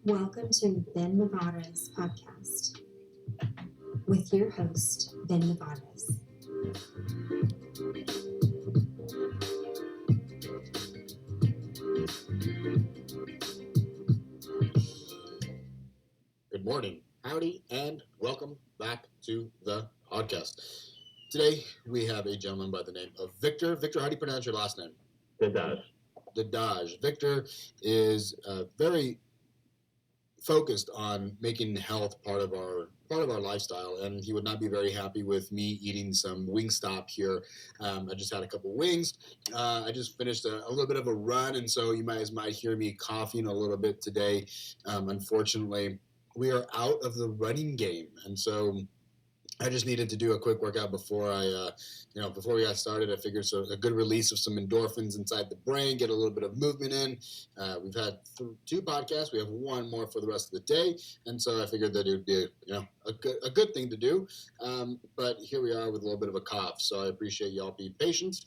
Welcome to Ben Nevada's podcast with your host, Ben Nevadas. Good morning, howdy, and welcome back to the podcast. Today we have a gentleman by the name of Victor. Victor, how do you pronounce your last name? Dedaj. Dedaj. Victor is very focused on making health part of our lifestyle, and he would not be very happy with me eating some Wingstop here. I just had a couple wings. I just finished a little bit of a run, and so you might hear me coughing a little bit today. Unfortunately, we are out of the running game, and so I just needed to do a quick workout before before we got started. I figured so a good release of some endorphins inside the brain, get a little bit of movement in. We've had two podcasts. We have one more for the rest of the day, and so I figured that it would be a good thing to do. But here we are with a little bit of a cough, so I appreciate y'all being patient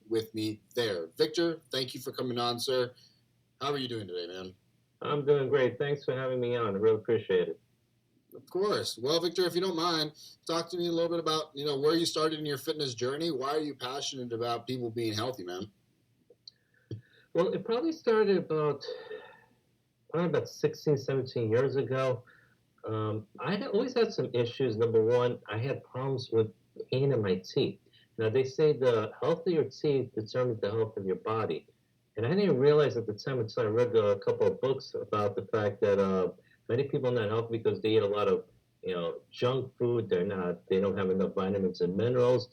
with me there. Victor, thank you for coming on, sir. How are you doing today, man? I'm doing great. Thanks for having me on. I really appreciate it. Of course. Well, Victor, if you don't mind, talk to me a little bit about, where you started in your fitness journey. Why are you passionate about people being healthy, man? Well, it probably started about 16, 17 years ago. I had always had some issues. Number one, I had problems with pain in my teeth. Now, they say the health of your teeth determines the health of your body. And I didn't realize at the time until I read a couple of books about the fact that many people are not healthy because they eat a lot of, junk food. They don't have enough vitamins and minerals.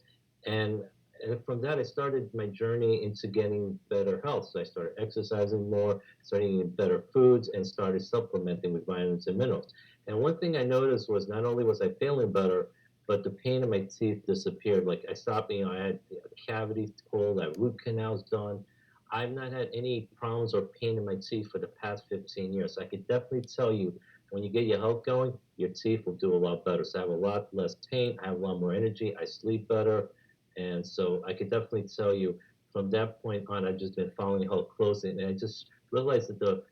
And, and from that, I started my journey into getting better health. So I started exercising more, started eating better foods, and started supplementing with vitamins and minerals. And one thing I noticed was not only was I feeling better, but the pain in my teeth disappeared. Like I stopped, I had cavities pulled, I had root canals done. I've not had any problems or pain in my teeth for the past 15 years. So I could definitely tell you when you get your health going, your teeth will do a lot better. So I have a lot less pain, I have a lot more energy, I sleep better. And so I could definitely tell you from that point on, I've just been following health closely. And I just realized that the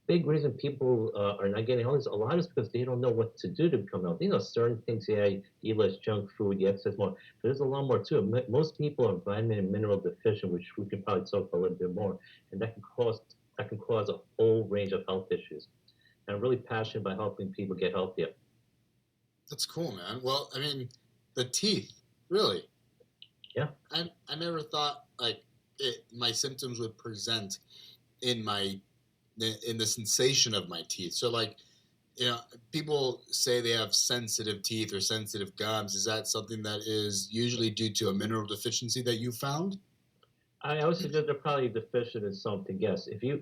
big reason people are not getting healthy is a lot is because they don't know what to do to become healthy. Certain things, yeah, you eat less junk food, you exercise more. But there's a lot more to it. Most people are vitamin and mineral deficient, which we can probably talk about a little bit more, and that can cause a whole range of health issues. And I'm really passionate about helping people get healthier. That's cool, man. Well, I mean, the teeth, really. Yeah. I never thought my symptoms would present in the sensation of my teeth. So people say they have sensitive teeth or sensitive gums. Is that something that is usually due to a mineral deficiency that you found? I would suggest they're probably deficient in something. Yes, if you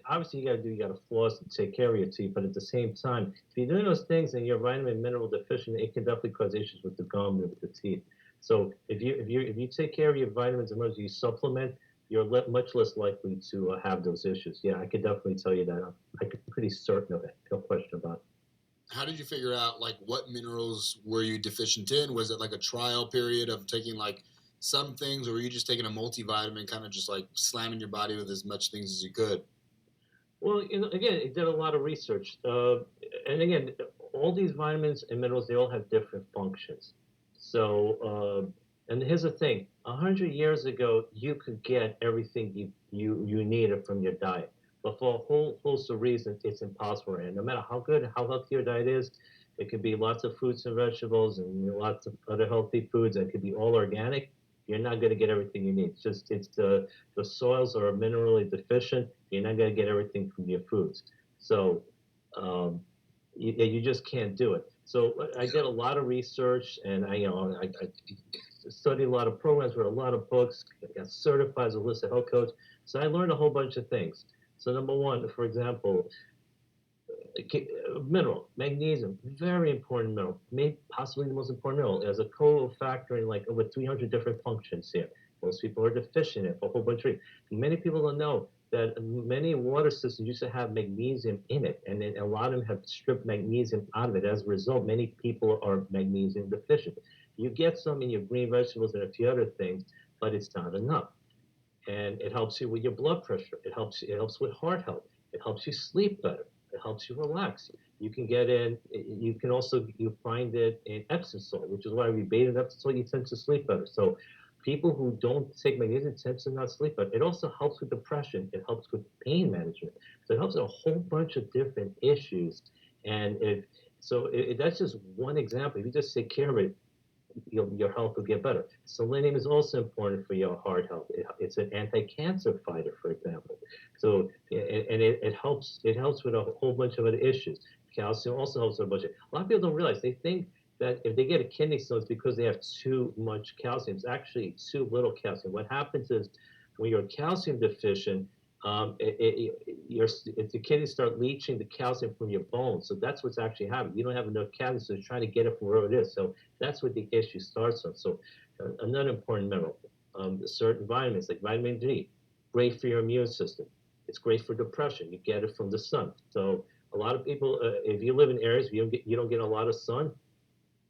obviously you got to floss and take care of your teeth, but at the same time, if you're doing those things and you're vitamin and mineral deficient, it can definitely cause issues with the gum and with the teeth. So if you take care of your vitamins and minerals, you supplement, you're much less likely to have those issues. Yeah, I could definitely tell you that. I'm pretty certain of it. No question about it. How did you figure out what minerals were you deficient in? Was it like a trial period of taking some things, or were you just taking a multivitamin, kind of just slamming your body with as much things as you could? Well, again, it did a lot of research, and again, all these vitamins and minerals, they all have different functions. So, and here's the thing: 100 years ago, you could get everything you needed from your diet, but for a whole host of reasons, it's impossible. And no matter how good, how healthy your diet is, it could be lots of fruits and vegetables and lots of other healthy foods, and it could be all organic. You're not going to get everything you need. It's the soils are minerally deficient. You're not going to get everything from your foods. So um, you just can't do it. So I did a lot of research, and I studied a lot of programs, read a lot of books, got certified as a holistic health coach. So I learned a whole bunch of things. So number one, for example, mineral, magnesium, very important mineral, maybe possibly the most important mineral, as a cofactor in over 300 different functions here. Most people are deficient in it for a whole bunch of reasons. Many people don't know that many water systems used to have magnesium in it, and then a lot of them have stripped magnesium out of it. As a result, many people are magnesium deficient. You get some in your green vegetables and a few other things, but it's not enough. And it helps you with your blood pressure. It helps with heart health. It helps you sleep better. It helps you relax. You can get in. You can also you find it in Epsom salt, which is why we bathe in Epsom salt. You tend to sleep better. So people who don't take magnesium tend to not sleep better. It also helps with depression. It helps with pain management. So it helps with a whole bunch of different issues. And that's just one example. If you just take care of it, your health will get better. Selenium is also important for your heart health. It's an anti-cancer fighter, for example. So it helps. It helps with a whole bunch of other issues. Calcium also helps with a bunch of. A lot of people don't realize. They think that if they get a kidney stone, it's because they have too much calcium. It's actually too little calcium. What happens is when you're calcium deficient, the kidneys start leaching the calcium from your bones. So that's what's actually happening. You don't have enough calcium, so you're trying to get it from where it is. So that's what the issue starts on. So another important mineral, certain vitamins like vitamin D, great for your immune system. It's great for depression. You get it from the sun. So a lot of people, if you live in areas where you don't get a lot of sun,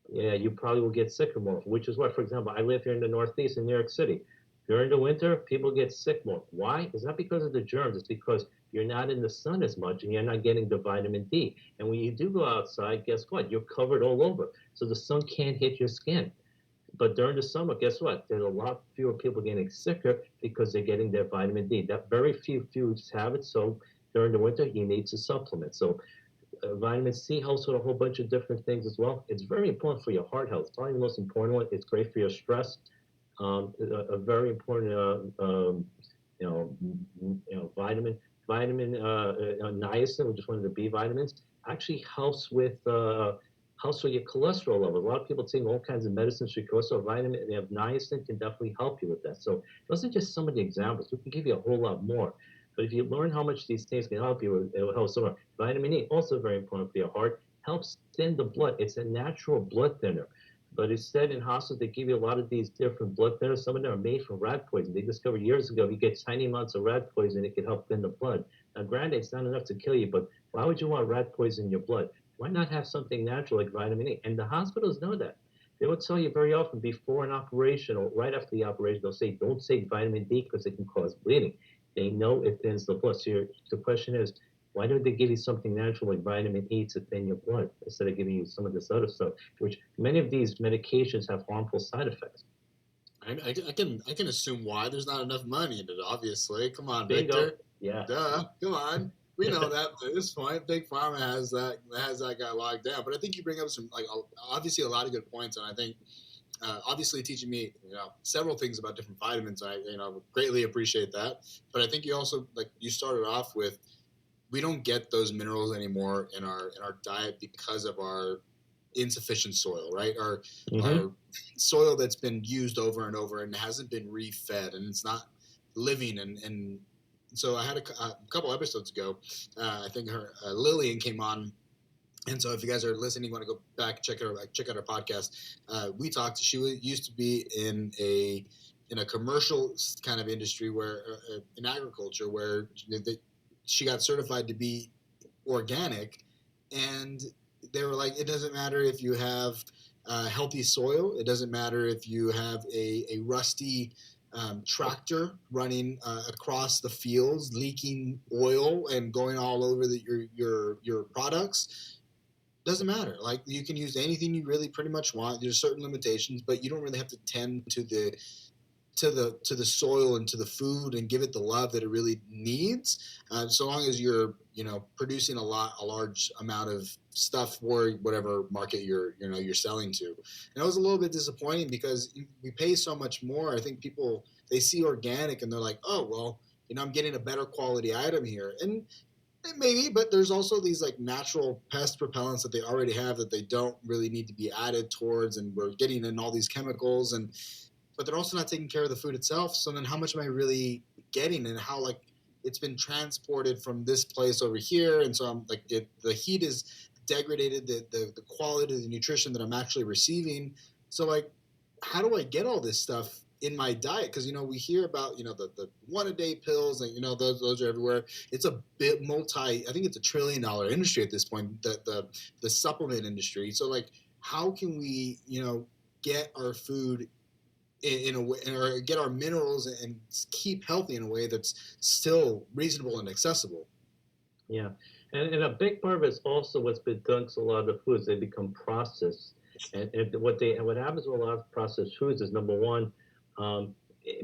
yeah, you probably will get sicker more. Which is why, for example, I live here in the Northeast in New York City. During the winter, people get sick more. Why? It's not because of the germs. It's because you're not in the sun as much and you're not getting the vitamin D. And when you do go outside, guess what? You're covered all over. So the sun can't hit your skin. But during the summer, guess what? There's a lot fewer people getting sicker because they're getting their vitamin D. That very few foods have it. So during the winter, you need to supplement. So vitamin C helps with a whole bunch of different things as well. It's very important for your heart health. It's probably the most important one. It's great for your stress. A very important, vitamin niacin, which is one of the B vitamins, actually helps with your cholesterol level. A lot of people take all kinds of medicines for cholesterol. Vitamin, they have niacin can definitely help you with that. So those are just some of the examples. We can give you a whole lot more. But if you learn how much these things can help you, it will help so much. Vitamin E, also very important for your heart, helps thin the blood. It's a natural blood thinner. But instead, in hospitals, they give you a lot of these different blood thinners. Some of them are made from rat poison. They discovered years ago if you get tiny amounts of rat poison, it can help thin the blood. Now, granted, it's not enough to kill you, but why would you want rat poison in your blood? Why not have something natural like vitamin E? And the hospitals know that. They will tell you very often before an operation or right after the operation, they'll say, don't take vitamin D because it can cause bleeding. They know it thins the blood. So the question is, why don't they give you something natural like vitamin E to thin your blood instead of giving you some of this other stuff, which many of these medications have harmful side effects? I can assume why. There's not enough money in it, obviously. Come on, Bingo. Victor. Yeah. Duh. Come on. We know that at this point. Big Pharma has that guy locked down. But I think you bring up some obviously a lot of good points, and I think obviously teaching me several things about different vitamins. I greatly appreciate that. But I think you also you started off with, we don't get those minerals anymore in our diet because of our insufficient soil, right? Our soil that's been used over and over and hasn't been refed, and it's not living. And so I had a couple episodes ago, I think Lillian came on. And so, if you guys are listening, you want to go back check out our podcast. We talked. She used to be in a commercial kind of industry where in agriculture, where she got certified to be organic, and they were like, it doesn't matter if you have healthy soil. It doesn't matter if you have a rusty tractor running across the fields, leaking oil and going all over your products. Doesn't matter. Like, you can use anything you really pretty much want. There's certain limitations, but you don't really have to tend to the soil and to the food and give it the love that it really needs. So long as you're producing a large amount of stuff for whatever market you're selling to. And it was a little bit disappointing because we pay so much more. I think people, they see organic and they're like, oh well, I'm getting a better quality item here. And maybe, but there's also these natural pest repellents that they already have that they don't really need to be added towards, and we're getting in all these chemicals, but they're also not taking care of the food itself. So then how much am I really getting, and how it's been transported from this place over here, and so I'm the heat is degraded the quality of the nutrition that I'm actually receiving. So how do I get all this stuff in my diet? Because we hear about the 1-a-day pills, and those are everywhere. It's a bit I think it's $1 trillion industry at this point, the supplement industry. So how can we get our food in a way, or get our minerals and keep healthy in a way that's still reasonable and accessible? Yeah. And a big part of it is also what's been done to a lot of the foods. They become processed, and what happens with a lot of processed foods is number one, um,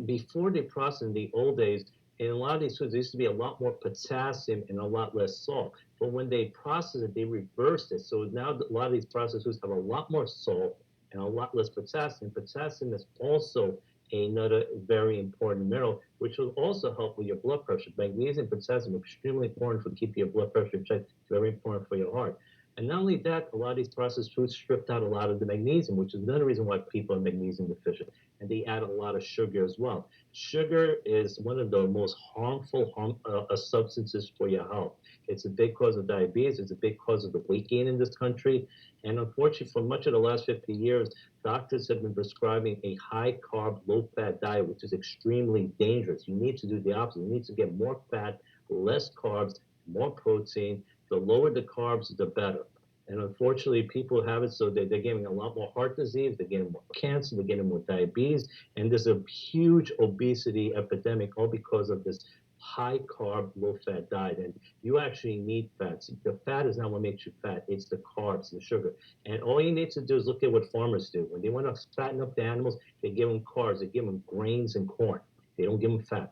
before they process in the old days, in a lot of these foods, there used to be a lot more potassium and a lot less salt. But when they process it, they reversed it. So now a lot of these processed foods have a lot more salt and a lot less potassium. Potassium is also another very important mineral, which will also help with your blood pressure. Magnesium and potassium are extremely important for keeping your blood pressure in check. It's very important for your heart. And not only that, a lot of these processed foods stripped out a lot of the magnesium, which is another reason why people are magnesium deficient. And they add a lot of sugar as well. Sugar is one of the most harmful substances for your health. It's a big cause of diabetes. It's a big cause of the weight gain in this country. And unfortunately, for much of the last 50 years, doctors have been prescribing a high carb, low fat diet, which is extremely dangerous. You need to do the opposite. You need to get more fat, less carbs, more protein. The lower the carbs, the better. And unfortunately, people have it so they're getting a lot more heart disease, they're getting more cancer, they're getting more diabetes, and there's a huge obesity epidemic all because of this high carb, low fat diet. And you actually need fats. The fat is not what makes you fat, it's the carbs, the sugar. And all you need to do is look at what farmers do. When they want to fatten up the animals, they give them carbs, they give them grains and corn. They don't give them fat.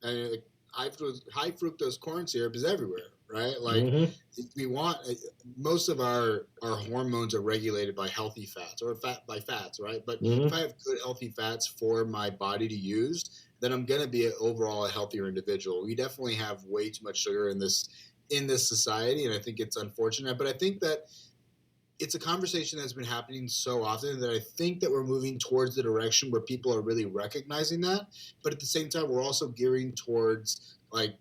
And high fructose corn syrup is everywhere, right? Like Mm-hmm. we want most of our hormones are regulated by healthy fats or fat by fats, right? But if Mm-hmm. I have good healthy fats for my body to use, then I'm gonna be overall a healthier individual. We definitely have way too much sugar in this society, and I think it's unfortunate. But I think that it's a conversation that's been happening so often that I think that we're moving towards the direction where people are really recognizing that. But at the same time, we're also gearing towards like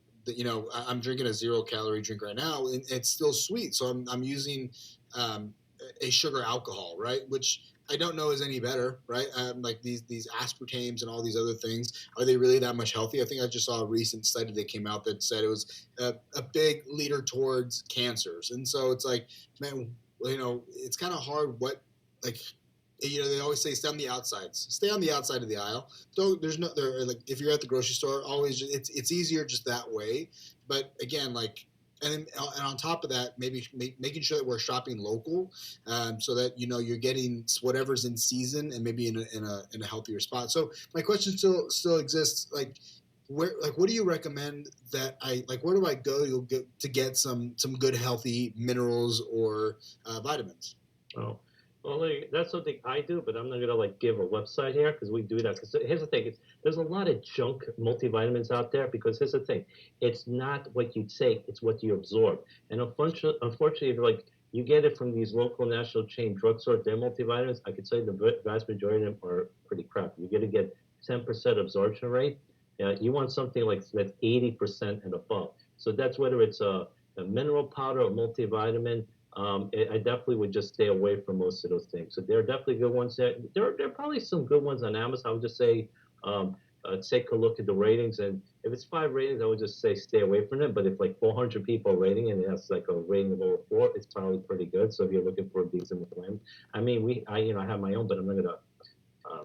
I'm drinking a 0 calorie drink right now, and it's still sweet. So I'm using um, a sugar alcohol, right? Which I don't know is any better, right? Like these aspartames and all these other things, are they really that much healthy? I think I just saw a recent study that came out that said it was a big leader towards cancers, and so it's like, man, it's kind of hard what, like, they always say stay on the outside of the aisle. So there's no there like if you're at the grocery store, always it's easier just that way. But again, like, and on top of that, maybe making sure that we're shopping local, so that you're getting whatever's in season and maybe in a healthier spot. So my question still exists, like, what do you recommend that I like? Where do I go to get some good healthy minerals or vitamins? Oh, well, that's something I do, but I'm not gonna like give a website here because we do that. Because here's the thing: there's a lot of junk multivitamins out there. Because here's the thing: it's not what you take; it's what you absorb. And unfortunately, if like you get it from these local national chain drugstores, their multivitamins, I can tell you the vast majority of them are pretty crap. You're gonna get 10% absorption rate. You want something like that's 80% and above. So that's whether it's a mineral powder or multivitamin. I definitely would just stay away from most of those things. So there are definitely good ones there. There are probably some good ones on Amazon. I would just say take a look at the ratings, and if it's 5 ratings, I would just say stay away from it. But if like 400 people are rating and it has like a rating of over 4, it's probably pretty good. So if you're looking for a decent blend, I mean, I have my own, but I'm not gonna uh,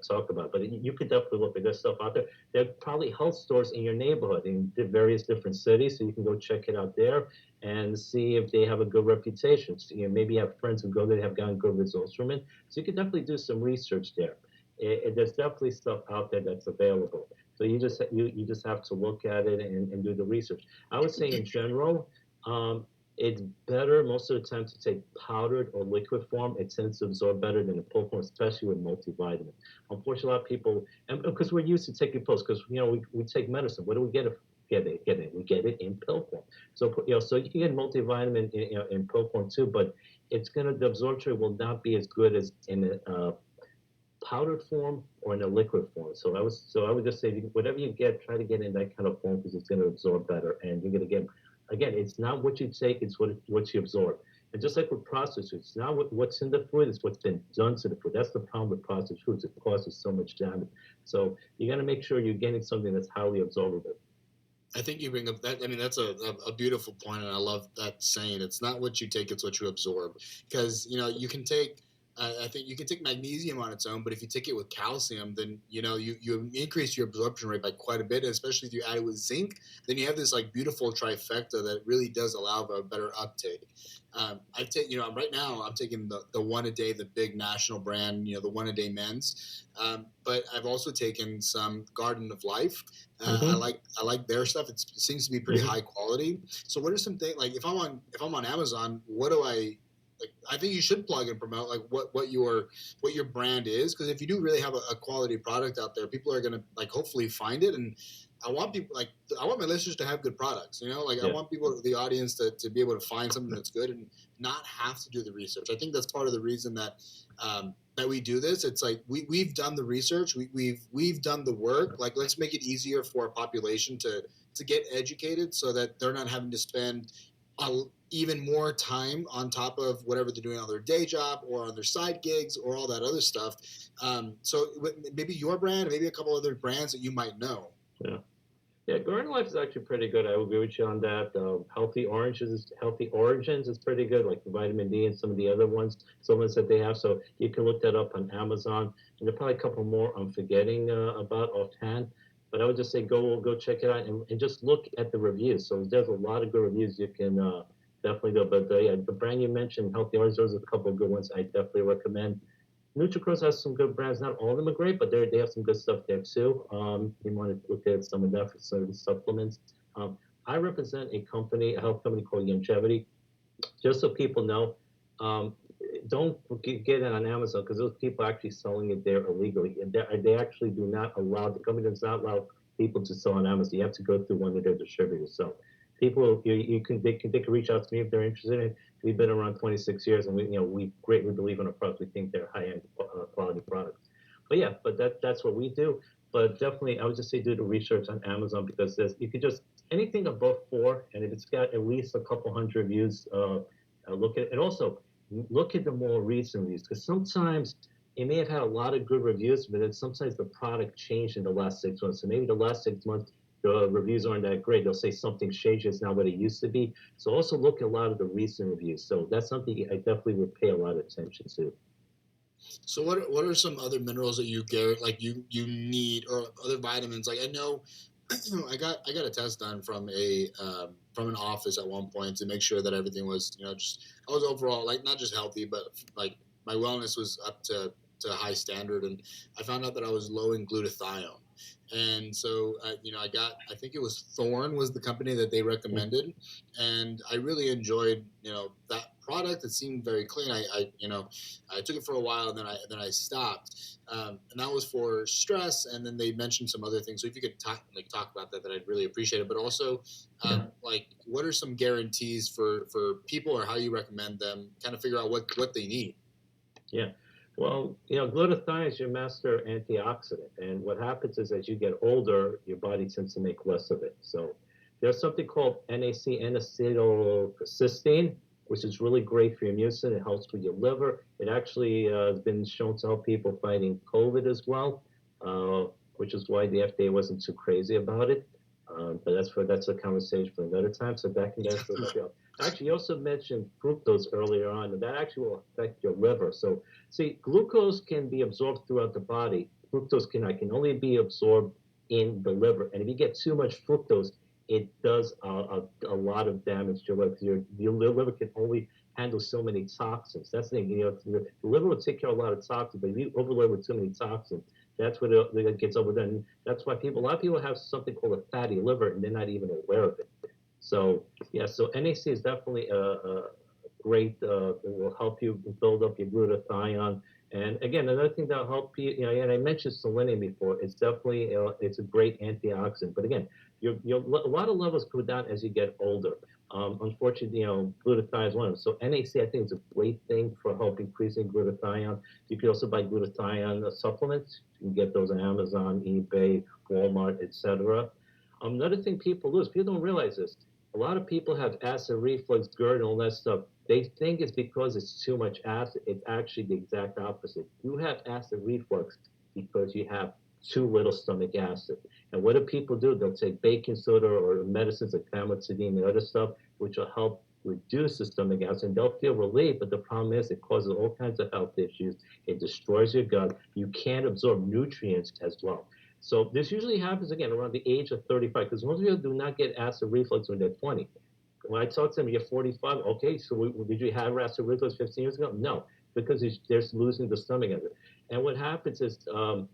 talk about. But you could definitely look at this stuff out there. There are probably health stores in your neighborhood in various different cities, so you can go check it out there and see if they have a good reputation. So, maybe you have friends who go there have gotten good results from it. So you could definitely do some research there. There's definitely stuff out there that's available. So you just have to look at it and do the research. I would say in general, um, it's better most of the time to take powdered or liquid form. It tends to absorb better than a pill form, especially with multivitamin. Unfortunately, a lot of people, and because we're used to taking pills, because we take medicine. What do we get it? We get it in pill form. So so you can get multivitamin in pill form too, but the absorption will not be as good as in a powdered form or in a liquid form. So I would just say whatever you get, try to get in that kind of form because it's going to absorb better, and you're going to get. Again, it's not what you take; it's what you absorb. And just like with processed foods, it's not what's in the food; it's what's been done to the food. That's the problem with processed foods; it causes so much damage. So you got to make sure you're getting something that's highly absorbable. I think you bring up that. I mean, that's a beautiful point, and I love that saying. It's not what you take; it's what you absorb. Because you can take I think you can take magnesium on its own, but if you take it with calcium, then you increase your absorption rate by quite a bit. Especially if you add it with zinc, then you have this like beautiful trifecta that really does allow for a better uptake. I've taken, right now I'm taking the one a day, the big national brand, the one a day men's. But I've also taken some Garden of Life. Mm-hmm. I like their stuff. It seems to be pretty Mm-hmm. high quality. So what are some things like if I'm on Amazon, what do I like? I think you should plug and promote like what your brand is, because if you do really have a quality product out there, people are gonna like hopefully find it. And I want my listeners to have good products. Like I Yeah. want people, the audience, to be able to find something that's good and not have to do the research. I think that's part of the reason that we do this. It's like we've done the research, we've done the work. Like let's make it easier for our population to get educated, so that they're not having to spend even more time on top of whatever they're doing on their day job or on their side gigs or all that other stuff. So maybe your brand, maybe a couple other brands that you might know. Yeah. Yeah, Garden Life is actually pretty good. I will agree with you on that. Healthy Origins is pretty good, like the vitamin D and some of the other ones, supplements that they have. So you can look that up on Amazon. And there are probably a couple more I'm forgetting about offhand. But I would just say go check it out and just look at the reviews. So there's a lot of good reviews you can definitely go. But yeah, the brand you mentioned, Healthy Origins, there's a couple of good ones I definitely recommend. NutriCross has some good brands. Not all of them are great, but they have some good stuff there too. You want to look at some of that for some supplements. Um, I represent a health company called Longevity. Just so people know, um, don't get it on Amazon because those people are actually selling it there illegally. And they actually do not allow, the company does not allow people to sell on Amazon. You have to go through one of their distributors. So people, they can reach out to me if they're interested in it. We've been around 26 years, and we greatly believe in our products. We think they're high-end quality products. But yeah, but that's what we do. But definitely, I would just say do the research on Amazon because you could just anything above 4, and if it's got at least a couple hundred reviews, look at it. And also look at the more recent reviews because sometimes it may have had a lot of good reviews, but then sometimes the product changed in the last 6 months. So maybe the last 6 months the reviews aren't that great. They'll say something changed. It's not what it used to be. So also look at a lot of the recent reviews. So that's something I definitely would pay a lot of attention to. So what are some other minerals that you get, like you need, or other vitamins? Like I know I got a test done from an office at one point to make sure that everything was, just I was overall like not just healthy, but like my wellness was up to a high standard. And I found out that I was low in glutathione. And so I think it was Thorn was the company that they recommended, and I really enjoyed that product. It seemed very clean. I took it for a while, and then I stopped. And that was for stress. And then they mentioned some other things. So if you could talk about that, I'd really appreciate it. But also, Yeah. like, what are some guarantees for people, or how you recommend them kind of figure out what they need? Yeah. Well, glutathione is your master antioxidant. And what happens is as you get older, your body tends to make less of it. So there's something called NAC, N-acetylcysteine, which is really great for your immune system. It helps with your liver. It actually has been shown to help people fighting COVID as well, uh, which is why the FDA wasn't too crazy about it. But that's a conversation for another time. So that can definitely help you out. Actually, you also mentioned fructose earlier on, and that actually will affect your liver. So, see, glucose can be absorbed throughout the body. Fructose can only be absorbed in the liver. And if you get too much fructose, it does a lot of damage to your liver. Your liver can only handle so many toxins. That's the thing. The liver will take care of a lot of toxins, but if you overload with too many toxins, that's what it gets overdone. That's why a lot of people have something called a fatty liver, and they're not even aware of it. So yeah, so NAC is definitely a great. It will help you build up your glutathione. And again, another thing that'll help you, and I mentioned selenium before. It's definitely it's a great antioxidant. But again, a lot of levels go down as you get older. Unfortunately, glutathione is one of them. So NAC, I think, is a great thing for help increasing glutathione. You can also buy glutathione supplements. You can get those on Amazon, eBay, Walmart, etc. Another thing people lose, people don't realize this. A lot of people have acid reflux, GERD, and all that stuff. They think it's because it's too much acid. It's actually the exact opposite. You have acid reflux because you have too little stomach acid. And what do people do? They'll take baking soda or medicines like famotidine and other stuff, which will help reduce the stomach acid, and they'll feel relief. But the problem is, it causes all kinds of health issues. It destroys your gut. You can't absorb nutrients as well. So this usually happens again around the age of 35, because most people do not get acid reflux when they're 20. When I talk to them, you're 45. Okay, so did you have acid reflux 15 years ago? No, because they're losing the stomach acid. And what happens is, when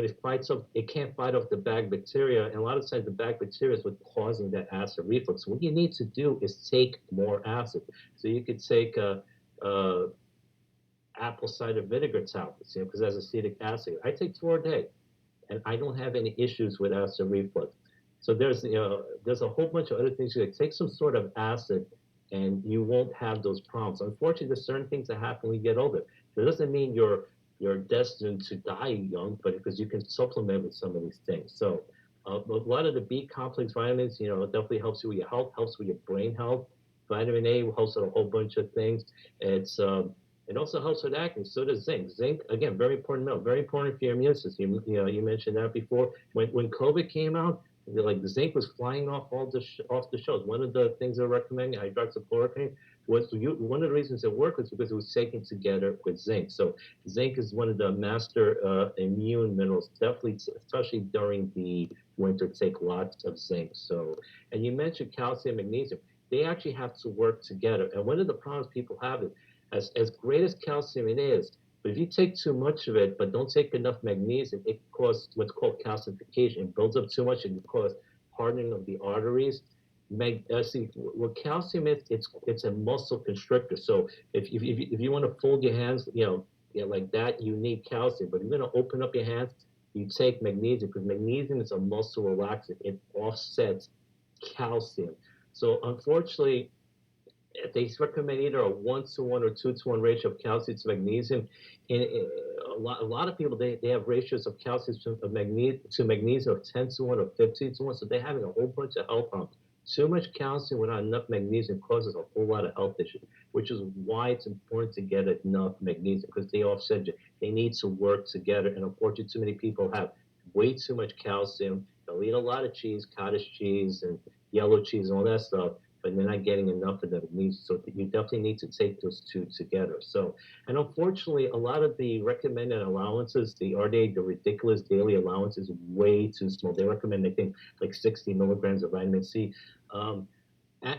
it fights up, it can't fight off the bad bacteria, and a lot of times the bad bacteria is what's causing that acid reflux. What you need to do is take more acid. So you could take apple cider vinegar tablets, because it has acetic acid. I take 4 a day, and I don't have any issues with acid reflux. So there's a whole bunch of other things. You take some sort of acid, and you won't have those problems. Unfortunately, there's certain things that happen when you get older. That doesn't mean you're destined to die young, but because you can supplement with some of these things. So a lot of the B complex vitamins, definitely helps you with your health, helps with your brain health. Vitamin A helps with a whole bunch of things. It also helps with acne. So does zinc. Zinc, again, very important mineral, very important for your immune system. You mentioned that before. When COVID came out, like the zinc was flying off off the shelves. One of the things they're recommending, hydroxychloroquine, one of the reasons it worked was because it was taken together with zinc. So zinc is one of the master immune minerals. Definitely, especially during the winter, take lots of zinc. So, and you mentioned calcium, magnesium. They actually have to work together. And one of the problems people have is, as great as calcium it is, but if you take too much of it, but don't take enough magnesium, it causes what's called calcification. It builds up too much, and it causes hardening of the arteries. See, what calcium is, it's a muscle constrictor. So if you want to fold your hands, like that, you need calcium. But if you're going to open up your hands, you take magnesium, because magnesium is a muscle relaxant. It offsets calcium. So unfortunately, they recommend either a 1-to-1 or 2-to-1 ratio of calcium to magnesium. And a lot of people, they have ratios of calcium to magnesium of 10-to-1 or 15-to-1. So they're having a whole bunch of health problems. Too much calcium without enough magnesium causes a whole lot of health issues, which is why it's important to get enough magnesium, because they offset you. They need to work together. And unfortunately, too many people have way too much calcium. They'll eat a lot of cheese, cottage cheese, and yellow cheese, and all that stuff, but they're not getting enough of them. So you definitely need to take those two together. So, and unfortunately, a lot of the recommended allowances, the RDA, the ridiculous daily allowance, is way too small. They recommend, I think, like 60 milligrams of vitamin C.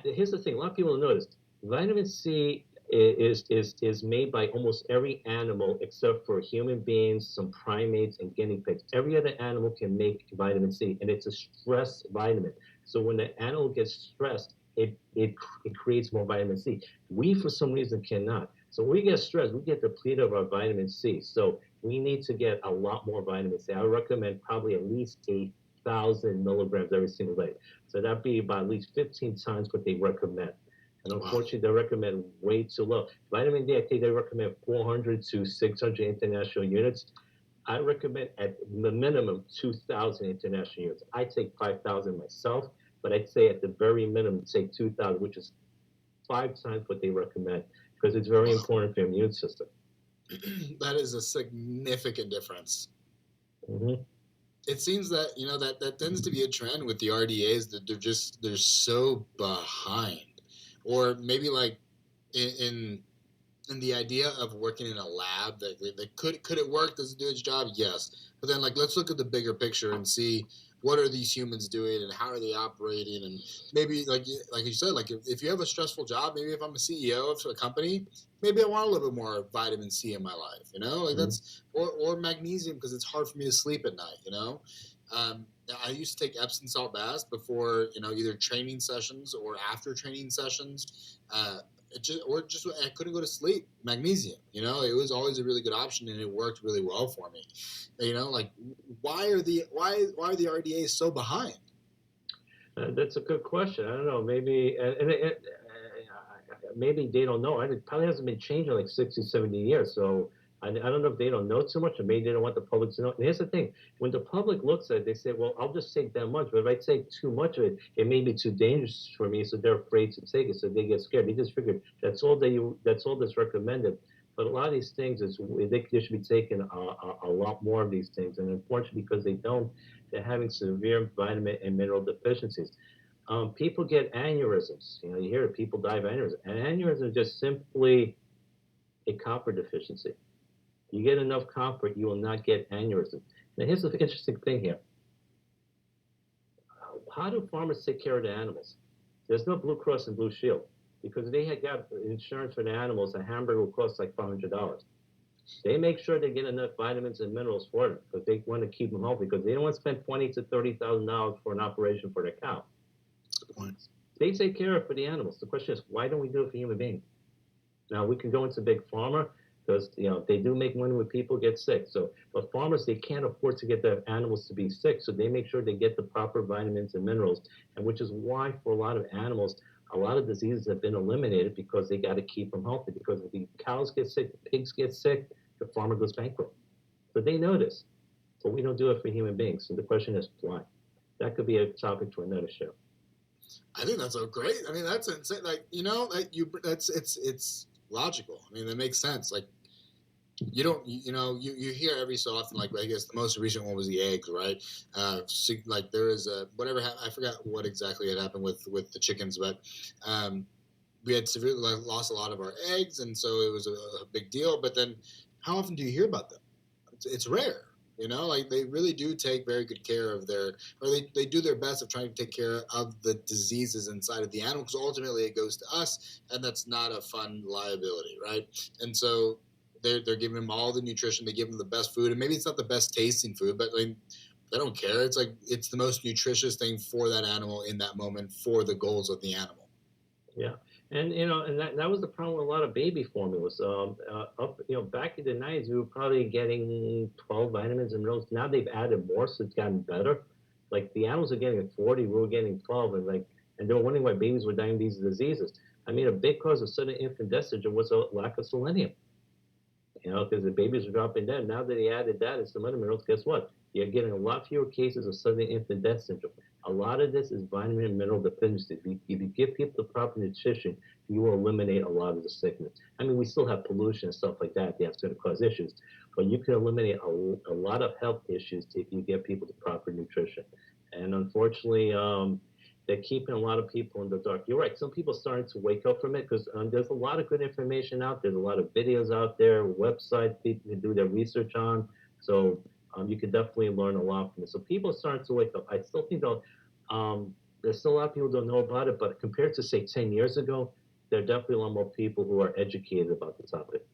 Here's the thing: a lot of people don't notice vitamin C is made by almost every animal except for human beings, some primates, and guinea pigs. Every other animal can make vitamin C, and it's a stress vitamin. So when the animal gets stressed, it creates more vitamin C. We, for some reason, cannot. So when we get stressed, we get depleted of our vitamin C. So we need to get a lot more vitamin C. I would recommend probably at least 8,000 milligrams every single day. So that'd be about at least 15 times what they recommend. And unfortunately, they recommend way too low. Vitamin D, I think they recommend 400 to 600 international units. I recommend at the minimum 2,000 international units. I take 5,000 myself, but I'd say at the very minimum, take 2,000, which is 5 times what they recommend, because it's very important for your immune system. That is a significant difference. Mm-hmm. It seems that that tends to be a trend with the RDAs, that they're so behind, or maybe like in the idea of working in a lab, that could it work? Does it do its job? Yes, but then, like, let's look at the bigger picture and see what are these humans doing and how are they operating, and maybe like you said, like if you have a stressful job, maybe if I'm a CEO of a company, maybe I want a little bit more vitamin C in my life, like that's or magnesium, because it's hard for me to sleep at night. Um, I used to take Epsom salt baths before either training sessions or after training sessions. Just I couldn't go to sleep. Magnesium, it was always a really good option, and it worked really well for me. Like why are the RDAs so behind? That's a good question. I don't know. Maybe maybe they don't know. It probably hasn't been changed in like 60, 70 years. So I don't know if they don't know too much, or maybe they don't want the public to know. And here's the thing: when the public looks at it, they say, "Well, I'll just take that much." But if I take too much of it, it may be too dangerous for me, so they're afraid to take it. So they get scared. They just figured that's all that's recommended. But a lot of these things they should be taking a lot more of these things, and unfortunately, because they don't, they're having severe vitamin and mineral deficiencies. People get aneurysms. You hear it, people die of aneurysms. And aneurysm is just simply a copper deficiency. You get enough copper, you will not get aneurysm. Now, here's the interesting thing here. How do farmers take care of the animals? There's no Blue Cross and Blue Shield because they had got insurance for the animals. A hamburger will cost like $500. They make sure they get enough vitamins and minerals for them because they want to keep them healthy because they don't want to spend $20,000 to $30,000 for an operation for their cow. Good point. They take care of it for the animals. The question is, why don't we do it for human beings? Now we can go into big pharma because they do make money when people get sick. So, but farmers they can't afford to get their animals to be sick, so they make sure they get the proper vitamins and minerals, and which is why for a lot of animals, a lot of diseases have been eliminated because they got to keep them healthy. Because if the cows get sick, the pigs get sick, the farmer goes bankrupt. So they know this, but we don't do it for human beings. So the question is why? That could be a topic for another show. I think that's so great. I mean, that's insane. Like, it's logical. I mean, that makes sense. Like, you hear every so often, like, I guess the most recent one was the eggs, right? Like there is I forgot what exactly had happened with the chickens, but we had severely lost a lot of our eggs, and so it was a big deal. But then, how often do you hear about them? It's rare. Like they really do take very good care of they do their best of trying to take care of the diseases inside of the animal because ultimately it goes to us, and that's not a fun liability, right? And so they're giving them all the nutrition, they give them the best food, and maybe it's not the best tasting food, but I mean, they don't care. It's like it's the most nutritious thing for that animal in that moment for the goals of the animal. Yeah, and that was the problem with a lot of baby formulas. Back in the '90s, we were probably getting 12 vitamins and minerals. Now they've added more, so it's gotten better. Like the animals are getting 40, we were getting 12, and they were wondering why babies were dying of these diseases. I mean, a big cause of sudden infant death syndrome was a lack of selenium. Because the babies are dropping dead. Now that he added that and some other minerals, guess what? You're getting a lot fewer cases of sudden infant death syndrome. A lot of this is vitamin and mineral deficiency. If you give people the proper nutrition, you will eliminate a lot of the sickness. I mean, we still have pollution and stuff like that. That's going to cause issues. But you can eliminate a lot of health issues if you give people the proper nutrition. And unfortunately, they're keeping a lot of people in the dark. You're right. Some people are starting to wake up from it because there's a lot of good information out there. There's a lot of videos out there, websites people can do their research on. So you can definitely learn a lot from it. So people are starting to wake up. I still think there's still a lot of people who don't know about it, but compared to say 10 years ago, there are definitely a lot more people who are educated about the topic.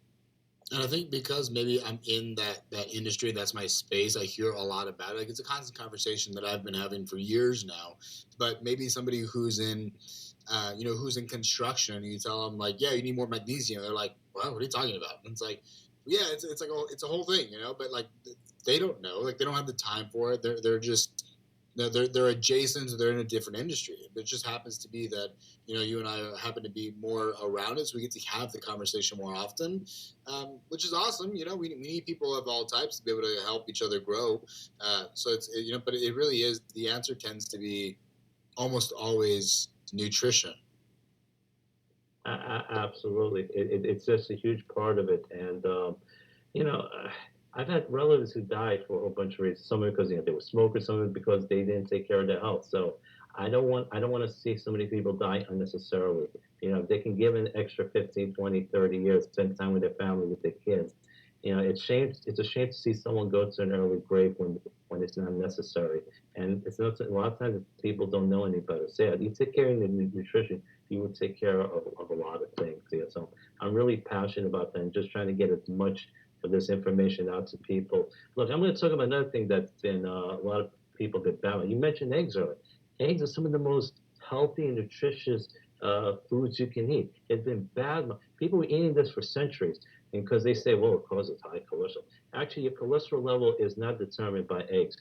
And I think because maybe I'm in that industry, that's my space, I hear a lot about it. Like it's a constant conversation that I've been having for years now. But maybe somebody who's in, who's in construction, you tell them like, yeah, you need more magnesium. They're like, well, what are you talking about? And it's like, yeah, it's like it's a whole thing, But like they don't know, like they don't have the time for it. They're just they're adjacent, they're in a different industry. It just happens to be that you and I happen to be more around it, so we get to have the conversation more often, which is awesome. We need people of all types to be able to help each other grow. So but it really is, the answer tends to be almost always nutrition. Absolutely, it's just a huge part of it, and you know, I've had relatives who died for a whole bunch of reasons. Some of it because they were smokers, some of it because they didn't take care of their health. So I don't want to see so many people die unnecessarily. If they can give an extra 15, 20, 30 years, spend time with their family, with their kids. It's a shame to see someone go to an early grave when it's not necessary. And it's not a lot of times people don't know any better. So you take care of the nutrition, you would take care of a lot of things. So I'm really passionate about that and just trying to get as much of this information out to people. Look, I'm going to talk about another thing that's been a lot of people get bad. You mentioned eggs earlier. Eggs are some of the most healthy and nutritious foods you can eat. It's been bad. People were eating this for centuries because they say, well, it causes high cholesterol. Actually, your cholesterol level is not determined by eggs.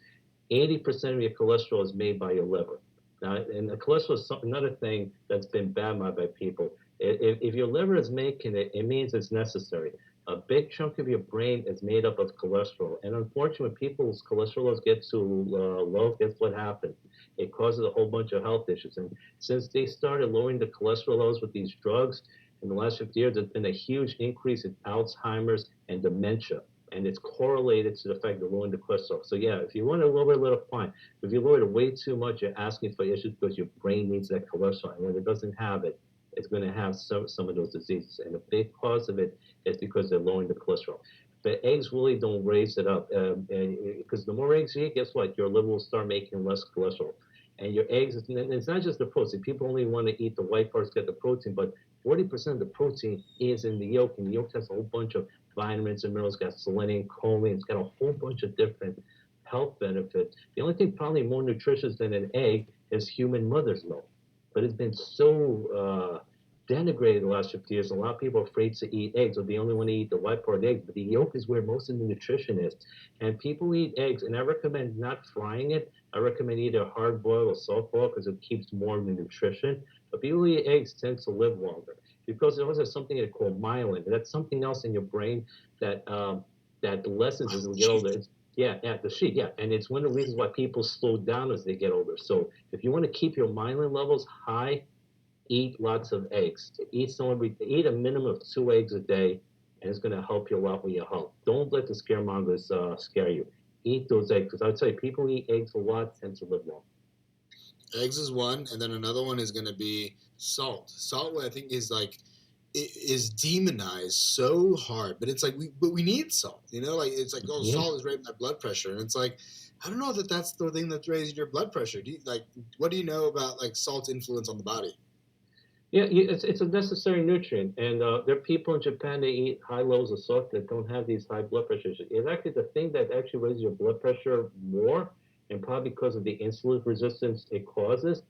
80% of your cholesterol is made by your liver. Now, and the cholesterol is another thing that's been bad by people. If your liver is making it, it means it's necessary. A big chunk of your brain is made up of cholesterol. And unfortunately, when people's cholesterol levels get too low, guess what happens? It causes a whole bunch of health issues. And since they started lowering the cholesterol levels with these drugs, in the last 50 years, there's been a huge increase in Alzheimer's and dementia. and it's correlated to the fact of lowering the cholesterol. So yeah, if you want to lower it a little, fine. If you lower it way too much, you're asking for issues because your brain needs that cholesterol, and when it doesn't have it, it's going to have some of those diseases. And a big cause of it is because they're lowering the cholesterol. The eggs really don't raise it up, because the more eggs you eat, guess what? Your liver will start making less cholesterol. And your eggs, it's not just the protein. People only want to eat the white parts, get the protein, but 40% of the protein is in the yolk, and the yolk has a whole bunch of vitamins and minerals. It's got selenium, choline, it's got a whole bunch of different health benefits. The only thing probably more nutritious than an egg is human mother's milk, but it's been so denigrated the last 50 years. A lot of people are afraid to eat eggs, or they only want to eat the white part of the egg, but the yolk is where most of the nutrition is. And people eat eggs, and I recommend not frying it. I recommend either hard boil or soft boil because it keeps more of the nutrition. But people who eat eggs tend to live longer because there also something they call myelin. That's something else in your brain that lessens as we get older. Yeah, the sheet, yeah, and it's one of the reasons why people slow down as they get older. So if you want to keep your myelin levels high, eat lots of eggs. Eat a minimum of 2 eggs a day, and it's going to help you a lot with your health. Don't let the scaremongers scare you. Eat those eggs, because I'll tell you, people who eat eggs a lot tend to live long. Eggs is one, and then another one is going to be salt. Salt, I think, is like it is demonized so hard, but it's like we need salt. You know, like it's like, oh, Yeah. salt is raising my blood pressure, and it's like, I don't know that that's the thing that's raising your blood pressure. What do you know about like salt's influence on the body? Yeah, it's a necessary nutrient, and there are people in Japan that eat high levels of salt that don't have these high blood pressures. It's actually the thing that actually raises your blood pressure more, and probably because of the insulin resistance it causes,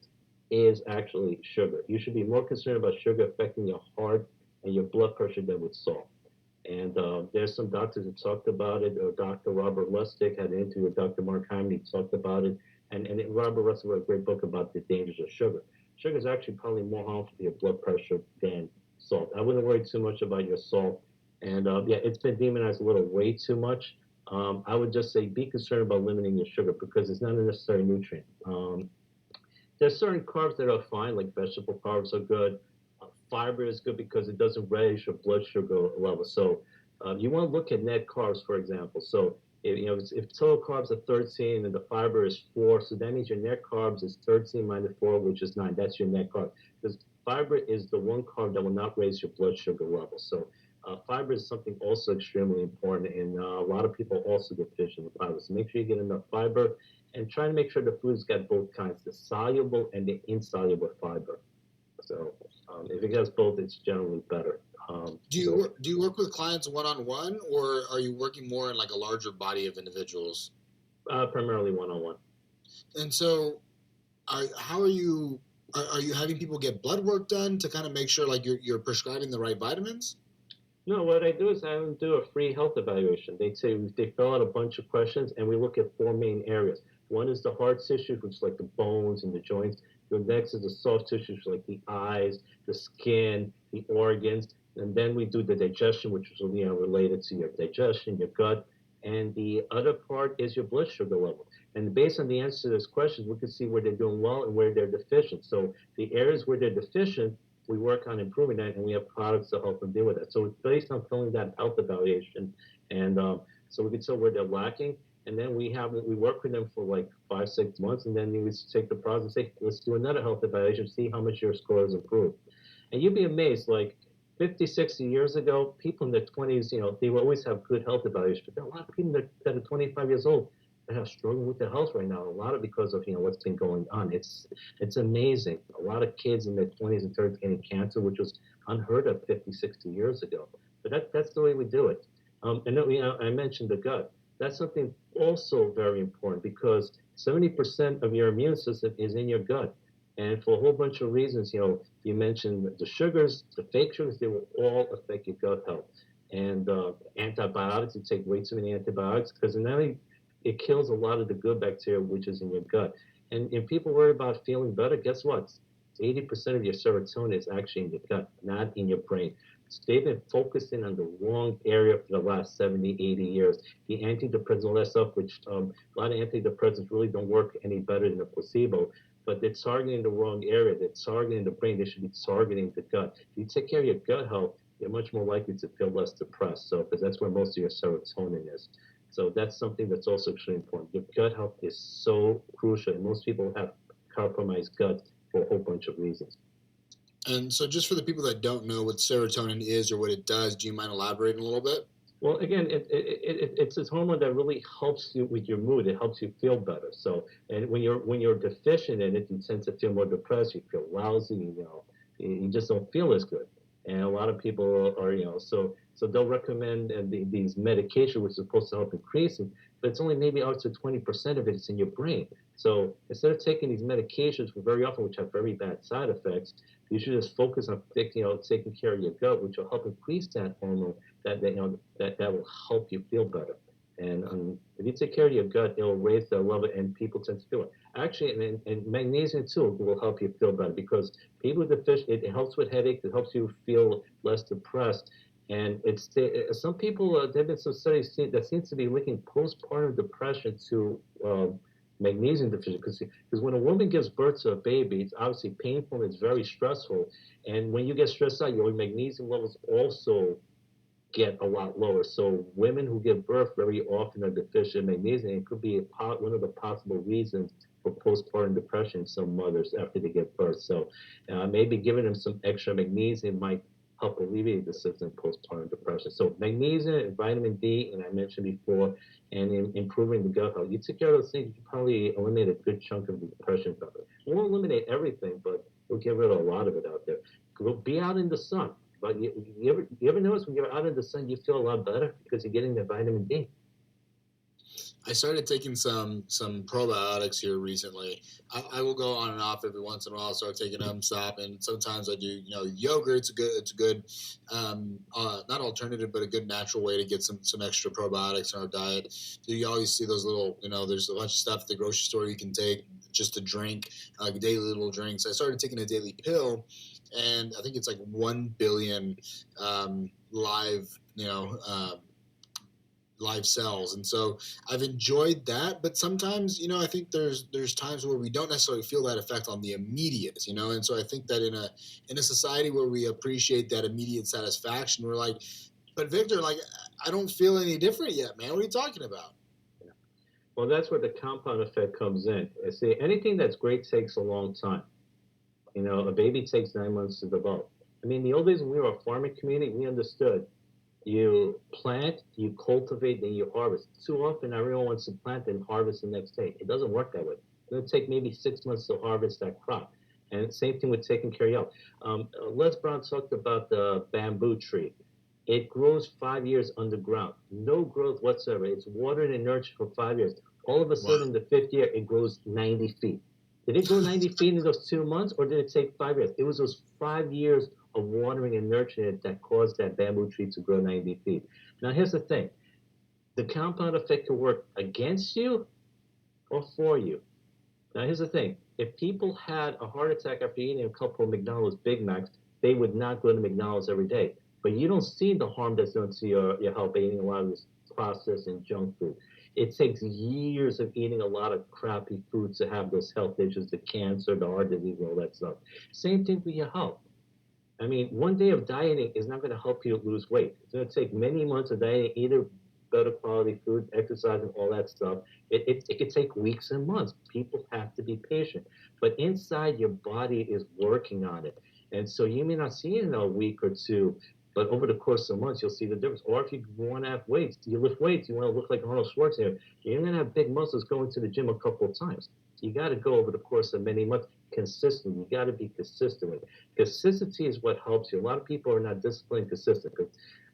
is actually sugar. You should be more concerned about sugar affecting your heart and your blood pressure than with salt. And there's some doctors that talked about it. Dr. Robert Lustig had an interview with Dr. Mark Hyman. He talked about it. And Robert Lustig wrote a great book about the dangers of sugar. Sugar is actually probably more harmful to your blood pressure than salt. I wouldn't worry too much about your salt. And yeah, it's been demonized a little way too much. I would just say be concerned about limiting your sugar because it's not a necessary nutrient. There's certain carbs that are fine, like vegetable carbs are good. Fiber is good because it doesn't raise your blood sugar level. So you want to look at net carbs, for example. So if total carbs are 13 and the fiber is 4, so that means your net carbs is 13 minus 4, which is 9. That's your net carb. Because fiber is the one carb that will not raise your blood sugar level. So fiber is something also extremely important, and a lot of people also deficient in fiber. So make sure you get enough fiber, and try to make sure the food's got both kinds, the soluble and the insoluble fiber. So if it has both, it's generally better. Do you work with clients one on one, or are you working more in like a larger body of individuals? Primarily one-on-one. And so, how are you? Are you having people get blood work done to kind of make sure like you're prescribing the right vitamins? No, what I do is I have them do a free health evaluation. They fill out a bunch of questions, and we look at 4 main areas. One is the hard tissue, which is like the bones and the joints. The next is the soft tissues, like the eyes, the skin, the organs. And then we do the digestion, which is related to your digestion, your gut. And the other part is your blood sugar level. And based on the answer to those questions, we can see where they're doing well and where they're deficient. So the areas where they're deficient, we work on improving that, and we have products to help them deal with that. So it's based on filling that health evaluation, and so we can tell where they're lacking, and then we work with them for like 5 6 months, and then we take the product and say, let's do another health evaluation, see how much your score has improved, and you'd be amazed. Like 50, 60 years ago, people in their 20s, they will always have good health evaluations, but there are a lot of people that are 25 years old that are struggling with their health right now. A lot of because of what's been going on. It's amazing. A lot of kids in their 20s and 30s getting cancer, which was unheard of 50, 60 years ago. But that's the way we do it. And then, I mentioned the gut. That's something also very important because 70% of your immune system is in your gut. And for a whole bunch of reasons, you mentioned the sugars, the fake sugars, they will all affect your gut health. And antibiotics, you take way too many antibiotics because not only it kills a lot of the good bacteria which is in your gut. And if people worry about feeling better, guess what? 80% of your serotonin is actually in your gut, not in your brain. So they've been focusing on the wrong area for the last 70, 80 years. The antidepressants, all that stuff, which a lot of antidepressants really don't work any better than a placebo, but they're targeting the wrong area. They're targeting the brain. They should be targeting the gut. If you take care of your gut health, you're much more likely to feel less depressed. So, because that's where most of your serotonin is. So that's something that's also extremely important. Your gut health is so crucial, and most people have compromised gut for a whole bunch of reasons. And so, just for the people that don't know what serotonin is or what it does, do you mind elaborating a little bit? Well, again, it's this hormone that really helps you with your mood. It helps you feel better. So, and when you're deficient in it, you tend to feel more depressed. You feel lousy. You just don't feel as good. And a lot of people are, so they'll recommend these medications, which is supposed to help increase it, but it's only maybe up to 20% of it is in your brain. So instead of taking these medications, very often which have very bad side effects, you should just focus on taking care of your gut, which will help increase that hormone that will help you feel better. And if you take care of your gut, it'll raise the level, and people tend to feel it. Actually, and magnesium too will help you feel better because people with deficient, it helps with headaches, it helps you feel less depressed. And some people, there have been some studies that seems to be linking postpartum depression to magnesium deficiency because when a woman gives birth to a baby, it's obviously painful and it's very stressful. And when you get stressed out, your magnesium levels also get a lot lower. So women who give birth very often are deficient in magnesium. It could be one of the possible reasons for postpartum depression in some mothers after they give birth. So maybe giving them some extra magnesium might help alleviate the symptoms of postpartum depression. So magnesium and vitamin D, and I mentioned before, and improving the gut health. You take care of those things, you can probably eliminate a good chunk of the depression from it. We won't eliminate everything, but we'll get rid of a lot of it out there. Be out in the sun. But you ever notice when you're out in the sun, you feel a lot better because you're getting the vitamin D? I started taking some probiotics here recently. I will go on and off every once in a while. Start taking them, stop, and sometimes I do. Yogurt. It's a good, not alternative, but a good natural way to get some extra probiotics in our diet. So you always see those little, there's a bunch of stuff at the grocery store you can take just to drink, daily little drinks. I started taking a daily pill, and I think it's like 1 billion live, live cells. And so I've enjoyed that, but sometimes I think there's times where we don't necessarily feel that effect on the immediate. And so I think that in a society where we appreciate that immediate satisfaction, we're like, but Victor, like, I don't feel any different yet, man. What are you talking about? Yeah. Well, that's where the compound effect comes in. See, anything that's great takes a long time. A baby takes 9 months to develop. I mean, the old days when we were a farming community, we understood you plant, you cultivate, then you harvest. Too often, everyone wants to plant and harvest the next day. It doesn't work that way. It's going to take maybe 6 months to harvest that crop. And same thing with taking care of your health. Les Brown talked about the bamboo tree. It grows 5 years underground, no growth whatsoever. It's watered and nurtured for 5 years. All of a Wow. sudden, the fifth year, it grows 90 feet. Did it grow 90 feet in those 2 months, or did it take 5 years? It was those 5 years of watering and nurturing it that caused that bamboo tree to grow 90 feet. Now, here's the thing. The compound effect can work against you or for you. Now, here's the thing. If people had a heart attack after eating a couple of McDonald's Big Macs, they would not go to McDonald's every day. But you don't see the harm that's done to your health by eating a lot of this processed and junk food. It takes years of eating a lot of crappy foods to have those health issues, the cancer, the heart disease, and all that stuff. Same thing with your health. I mean, one day of dieting is not going to help you lose weight. It's going to take many months of dieting, either better quality food, exercising, all that stuff. It could take weeks and months. People have to be patient. But inside, your body is working on it. And so you may not see it in a week or two, but over the course of months, you'll see the difference. Or if you want to have weights, you lift weights, you want to look like Arnold Schwarzenegger, you're going to have big muscles going to the gym a couple of times. You got to go over the course of many months consistently. You got to be consistent with it. Consistency is what helps you. A lot of people are not disciplined consistent.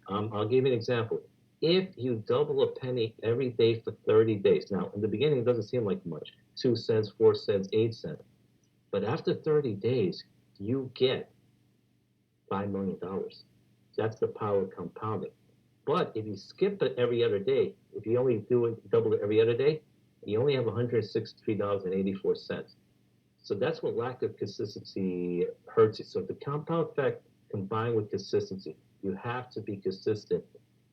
I'll give you an example. If you double a penny every day for 30 days, now in the beginning it doesn't seem like much, 2 cents, 4 cents, 8 cents. But after 30 days, you get $5 million. That's the power of compounding. But if you skip it every other day, if you only double it every other day, you only have $163.84. So that's what lack of consistency hurts you. So the compound effect combined with consistency, you have to be consistent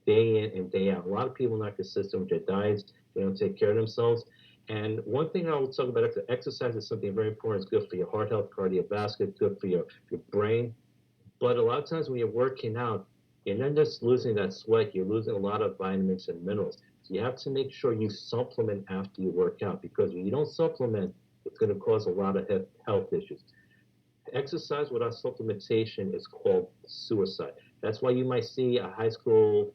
day in and day out. A lot of people are not consistent with their diets. They don't take care of themselves. And one thing I will talk about, exercise is something very important. It's good for your heart health, cardiovascular, good for your brain. But a lot of times when you're working out, You're not just losing that sweat, you're losing a lot of vitamins and minerals. So you have to make sure you supplement after you work out because when you don't supplement, it's going to cause a lot of health issues. Exercise without supplementation is called suicide. That's why you might see a high school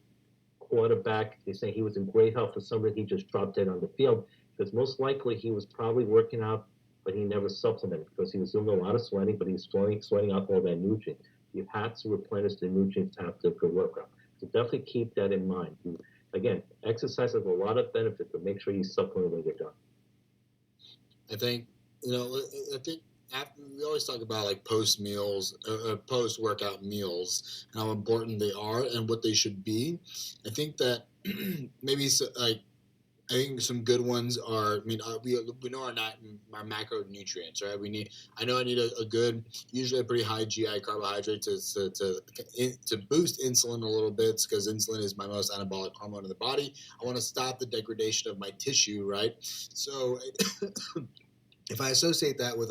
quarterback, they say he was in great health for some reason, he just dropped dead on the field because most likely he was probably working out, but he never supplemented because he was doing a lot of sweating, but he was sweating out all that nutrient. You have to replenish the nutrients after a good workout. So definitely keep that in mind. Again, exercise has a lot of benefits, but make sure you supplement when you're done. I think I think after, we always talk about like post meals or post workout meals and how important they are and what they should be. I think that maybe like I think some good ones are. I mean, we know our macronutrients, right? We need. I know I need a good, usually a pretty high GI carbohydrate to boost insulin a little bit because insulin is my most anabolic hormone in the body. I want to stop the degradation of my tissue, right? So if I associate that with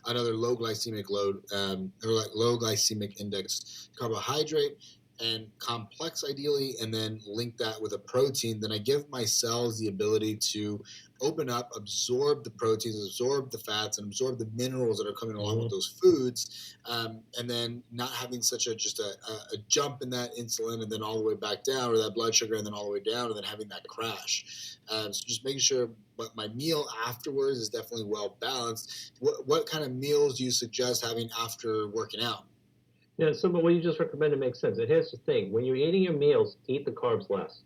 another low glycemic load or like low glycemic index carbohydrate and complex ideally, and then link that with a protein, then I give my cells the ability to open up, absorb the proteins, absorb the fats, and absorb the minerals that are coming along with Mm-hmm. those foods, and then not having such a jump in that insulin and then all the way back down, or that blood sugar and then all the way down, and then having that crash. So just making sure but my meal afterwards is definitely well balanced. What kind of meals do you suggest having after working out? Yeah, so but what you just recommended makes sense. And here's the thing: when you're eating your meals, eat the carbs last.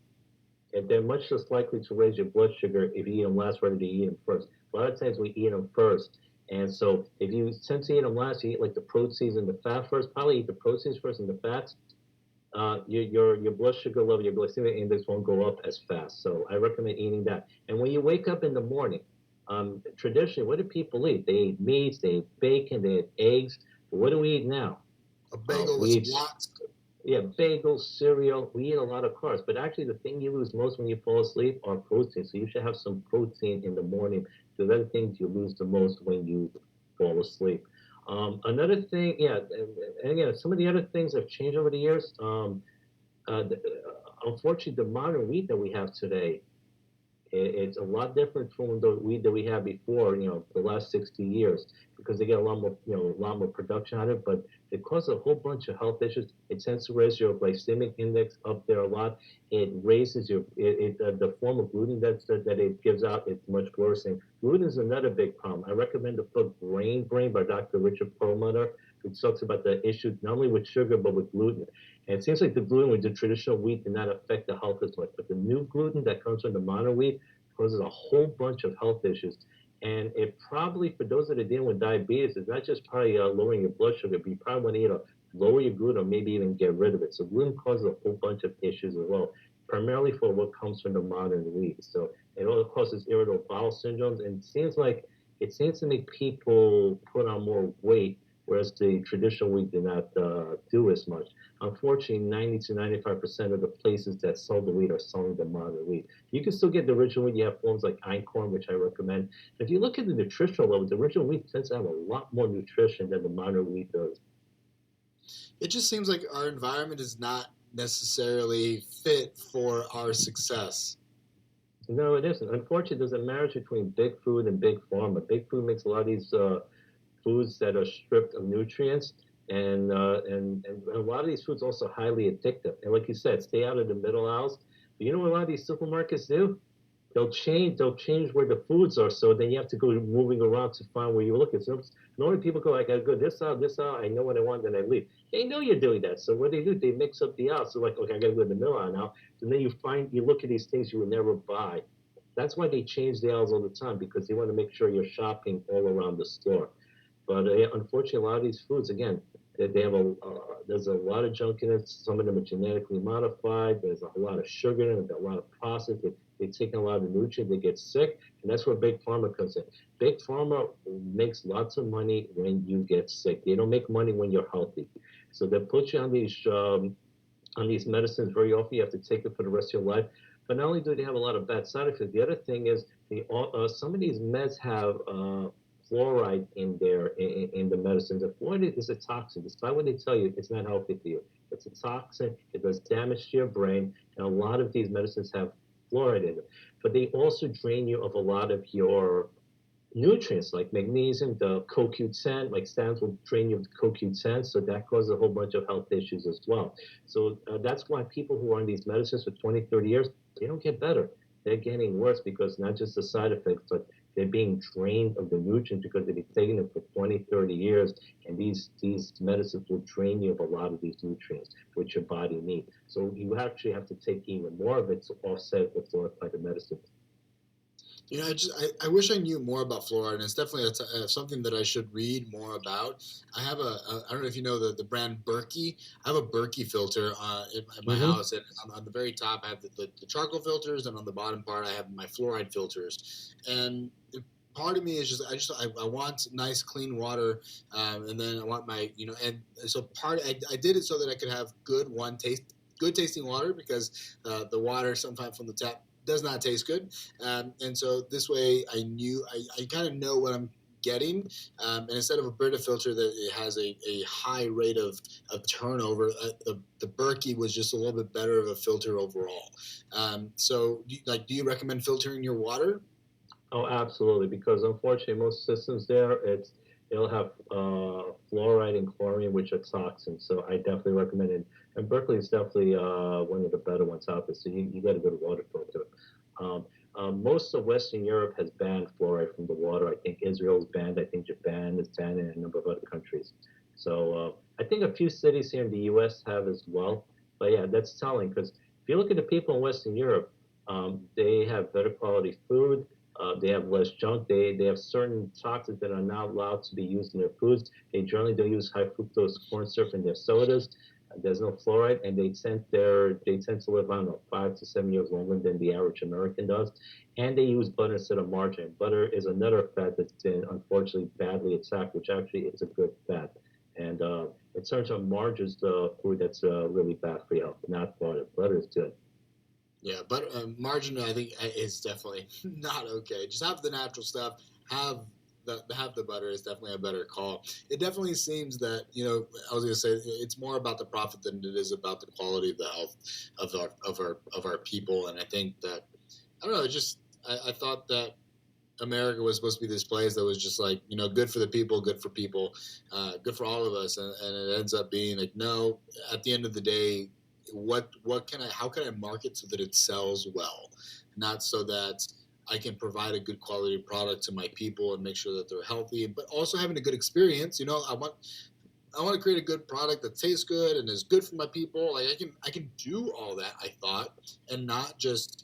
And they're much less likely to raise your blood sugar if you eat them last rather than eat them first. A lot of times we eat them first. And so if you tend to eat them last, you eat like the proteins and the fat first, probably eat the proteins first and the fats. Your blood sugar level, your glycemic index won't go up as fast. So I recommend eating that. And when you wake up in the morning, traditionally, what do people eat? They eat meats, they eat bacon, they eat eggs. But what do we eat now? A bagel We with some eat lox. yeah, bagels, cereal. We eat a lot of carbs, but actually, the thing you lose most when you fall asleep are protein. So you should have some protein in the morning. The other things you lose the most when you fall asleep. Another thing, yeah, and again, some of the other things have changed over the years. Unfortunately, the modern wheat that we have today it's a lot different from the weed that we had before, the last 60 years, because they get a lot more, a lot more production out of it. But it causes a whole bunch of health issues. It tends to raise your glycemic index up there a lot. It raises the form of gluten that it gives out is much worse. And gluten is another big problem. I recommend the book Brain by Dr. Richard Perlmutter, which talks about the issue not only with sugar but with gluten. And it seems like the gluten with the traditional wheat did not affect the health as much, but the new gluten that comes from the modern wheat causes a whole bunch of health issues. And it probably, for those that are dealing with diabetes, it's not just probably lowering your blood sugar, but you probably want to lower your gluten or maybe even get rid of it. So gluten causes a whole bunch of issues as well, primarily for what comes from the modern wheat. So it all causes irritable bowel syndromes, and it seems to make people put on more weight, whereas the traditional wheat did not do as much. Unfortunately, 90 to 95% of the places that sell the wheat are selling the modern wheat. You can still get the original wheat. You have forms like einkorn, which I recommend. If you look at the nutritional level, the original wheat tends to have a lot more nutrition than the modern wheat does. It just seems like our environment is not necessarily fit for our success. No, it isn't. Unfortunately, there's a marriage between big food and big pharma. Big food makes a lot of these foods that are stripped of nutrients, and a lot of these foods are also highly addictive. And like you said, stay out of the middle aisles. But you know what a lot of these supermarkets do? They'll change where the foods are, so then you have to go moving around to find where you're looking. So normally people go, I gotta go this aisle, I know what I want, then I leave. They know you're doing that, so what they do, they mix up the aisles. So like, okay, I gotta go to the middle aisle now. And then you look at these things you would never buy. That's why they change the aisles all the time because they want to make sure you're shopping all around the store. But unfortunately, a lot of these foods, again, they have there's a lot of junk in it. Some of them are genetically modified. There's a lot of sugar in it, a lot of processed. They take in a lot of nutrients. They get sick, and that's where big pharma comes in. Big pharma makes lots of money when you get sick. They don't make money when you're healthy. So they put you on these medicines very often. You have to take it for the rest of your life. But not only do they have a lot of bad side effects, the other thing is some of these meds have fluoride in their in the medicines. The fluoride is a toxin. Despite what they tell you, it's not healthy for you. It's a toxin. It does damage to your brain, and a lot of these medicines have fluoride in it. But they also drain you of a lot of your nutrients like magnesium, the CoQ10, like statins will drain you of CoQ10, so that causes a whole bunch of health issues as well. So that's why people who are on these medicines for 20, 30 years, they don't get better. They're getting worse because not just the side effects, but they're being drained of the nutrients because they've been taking them for 20, 30 years, and these medicines will drain you of a lot of these nutrients which your body needs. So you actually have to take even more of it to offset what's lost by the medicine. I wish I knew more about fluoride, and it's definitely something that I should read more about. I don't know if you know the brand Berkey. I have a Berkey filter in my Mm-hmm. house, and on the very top I have the charcoal filters, and on the bottom part I have my fluoride filters. And part of me is I want nice clean water, and then I want my and so I did it so that I could have good tasting water because the water sometimes from the tap does not taste good, and so this way I kind of know what I'm getting, and instead of a Brita filter that it has a high rate of turnover, the Berkey was just a little bit better of a filter overall. So do you recommend filtering your water? Oh, absolutely. Because unfortunately, most systems there, it'll have fluoride and chlorine, which are toxins. So I definitely recommend it. And Berkeley is definitely one of the better ones out there. So you got a good water filter. Um, Most of Western Europe has banned fluoride from the water. I think Israel's banned. I think Japan is banned, and a number of other countries. So I think a few cities here in the U.S. have as well. But yeah, that's telling because if you look at the people in Western Europe, they have better quality food, they have less junk. They have certain toxins that are not allowed to be used in their foods. They generally don't use high fructose corn syrup in their sodas. There's no fluoride, and they tend to live, I don't know, 5 to 7 years longer than the average American does. And they use butter instead of margarine. Butter is another fat that's been unfortunately badly attacked, which actually is a good fat. And it turns out margarine is the food that's really bad for your health, not butter. Butter is good. Yeah, but margarine I think is definitely not okay. Just have the natural stuff. Have have the butter is definitely a better call. It definitely seems that I was gonna say it's more about the profit than it is about the quality of the health of our people. And I think that I don't know. Just I thought that America was supposed to be this place that was just like good for the people, good for people, good for all of us, and it ends up being like no. At the end of the day, what can I how can I market so that it sells well, not so that I can provide a good quality product to my people and make sure that they're healthy, but also having a good experience. I want to create a good product that tastes good and is good for my people. Like I can do all that, I thought, and not just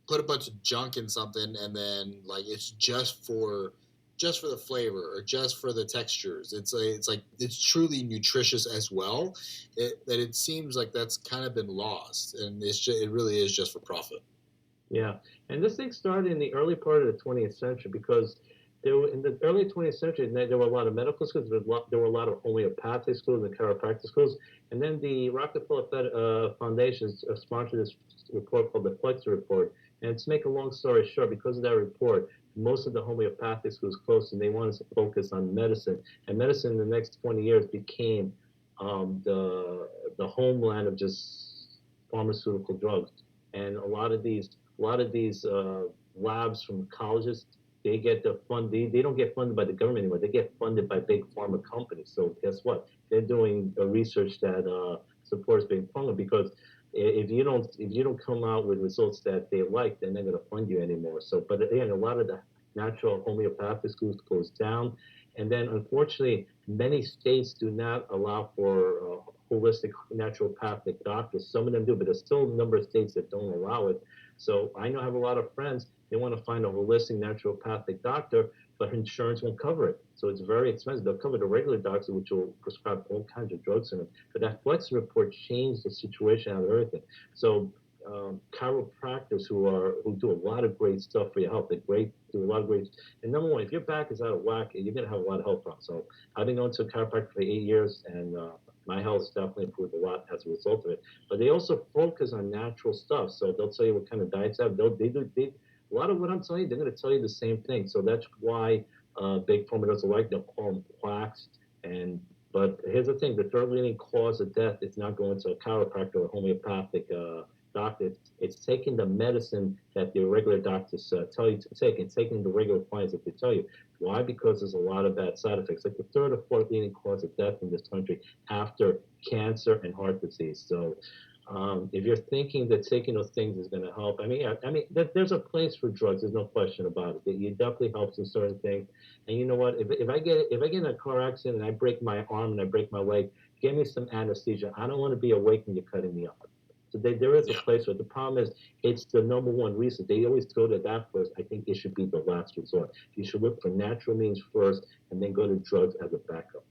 put a bunch of junk in something and then like it's just for the flavor or just for the textures. It's like it's truly nutritious as well. That it seems like that's kind of been lost, and it really is just for profit. Yeah, and this thing started in the early part of the 20th century because in the early 20th century there were a lot of medical schools, there were a lot of homeopathic schools and chiropractic schools, and then the Rockefeller Foundation sponsored this report called the Flex Report. And to make a long story short, because of that report, most of the homeopathic schools closed, and they wanted to focus on medicine. And medicine in the next 20 years became the homeland of just pharmaceutical drugs. And a lot of these labs from colleges, they get the fund. They don't get funded by the government anymore. They get funded by big pharma companies. So guess what? They're doing research that supports big pharma because if you don't come out with results that they like, they're not going to fund you anymore. So, but again, a lot of the natural homeopathic schools closed down, and then unfortunately, many states do not allow for holistic naturopathic doctors. Some of them do, but there's still a number of states that don't allow it. So I know I have a lot of friends. They want to find a holistic naturopathic doctor, but insurance won't cover it. So it's very expensive. They'll cover the regular doctor, which will prescribe all kinds of drugs in them. But that Flex report changed the situation out of everything. So chiropractors who do a lot of great stuff for your health. They do a lot of great. And number one, if your back is out of whack, you're gonna have a lot of health problems. So I've been going to a chiropractor for 8 years, and my health definitely improved a lot as a result of it. But they also focus on natural stuff. So they'll tell you what kind of diets they have. They do a lot of what I'm telling you. They're going to tell you the same thing. So that's why Big pharma doesn't like. They'll call them quacks. And but here's the thing: the third leading cause of death is not going to a chiropractor or homeopathic doctor. It's taking the medicine that the regular doctors tell you to take, and taking the regular appliances that they tell you. Why? Because there's a lot of bad side effects. Like the third or fourth leading cause of death in this country after cancer and heart disease. So if you're thinking that taking those things is going to help, there's a place for drugs. There's no question about it. It definitely helps in certain things. And you know what? If I get in a car accident and I break my arm and I break my leg, give me some anesthesia. I don't want to be awake when you're cutting me up. So there is a Yeah. place for it. The problem is it's the number one reason. They always go to that first. I think it should be the last resort. You should look for natural means first and then go to drugs as a backup.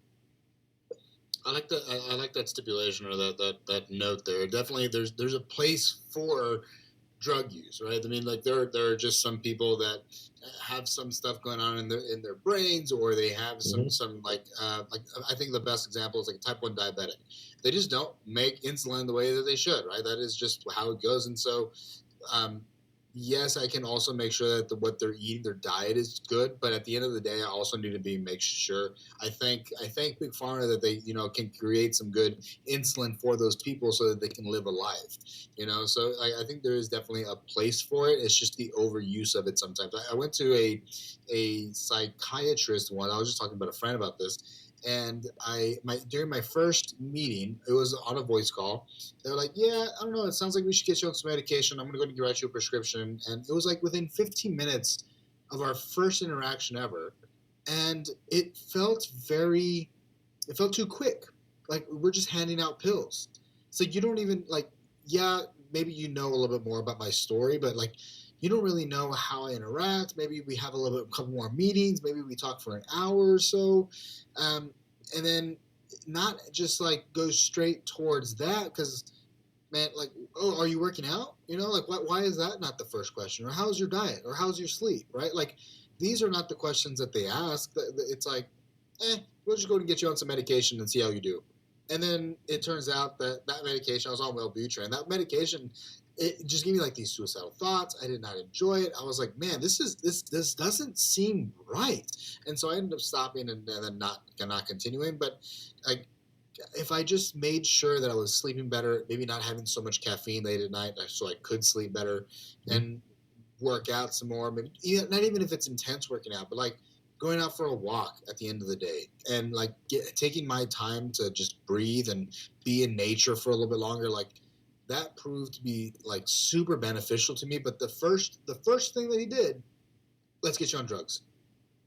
I like that. I like that stipulation or that note there. Definitely, there's a place for drug use, right? I mean, like there are just some people that have some stuff going on in their brains, or they have Hmm. some like I think the best example is like a type 1 diabetic. They just don't make insulin the way that they should, right? That is just how it goes, and so um, yes, I can also make sure that what they're eating, their diet is good. But at the end of the day, I also need to make sure. I thank Big Pharma that they can create some good insulin for those people so that they can live a life. So I think there is definitely a place for it. It's just the overuse of it sometimes. I went to a psychiatrist one. I was just talking about a friend about this. And during my first meeting, it was on a voice call. They're like, yeah, I don't know. It sounds like we should get you on some medication. I'm going to go write you a prescription. And it was like within 15 minutes of our first interaction ever. And it felt too quick. Like we're just handing out pills. So you don't even like, yeah, maybe you know a little bit more about my story, but like, you don't really know how I interact. Maybe we have a couple more meetings. Maybe we talk for an hour or so. And then not just like go straight towards that because man, like, oh, are you working out? Like, why is that not the first question? Or how's your diet? Or how's your sleep? Right? Like, these are not the questions that they ask. It's like, we'll just go and get you on some medication and see how you do. And then it turns out that medication, I was on Wellbutrin, that medication, it just gave me like these suicidal thoughts. I did not enjoy it. I was like, man, this doesn't seem right. And so I ended up stopping and then not continuing. But like if I just made sure that I was sleeping better, maybe not having so much caffeine late at night, so I could sleep better, and work out some more. Maybe not even if it's intense working out, but like going out for a walk at the end of the day, and like taking my time to just breathe and be in nature for a little bit longer. Like that proved to be like super beneficial to me. But the first thing that he did, let's get you on drugs.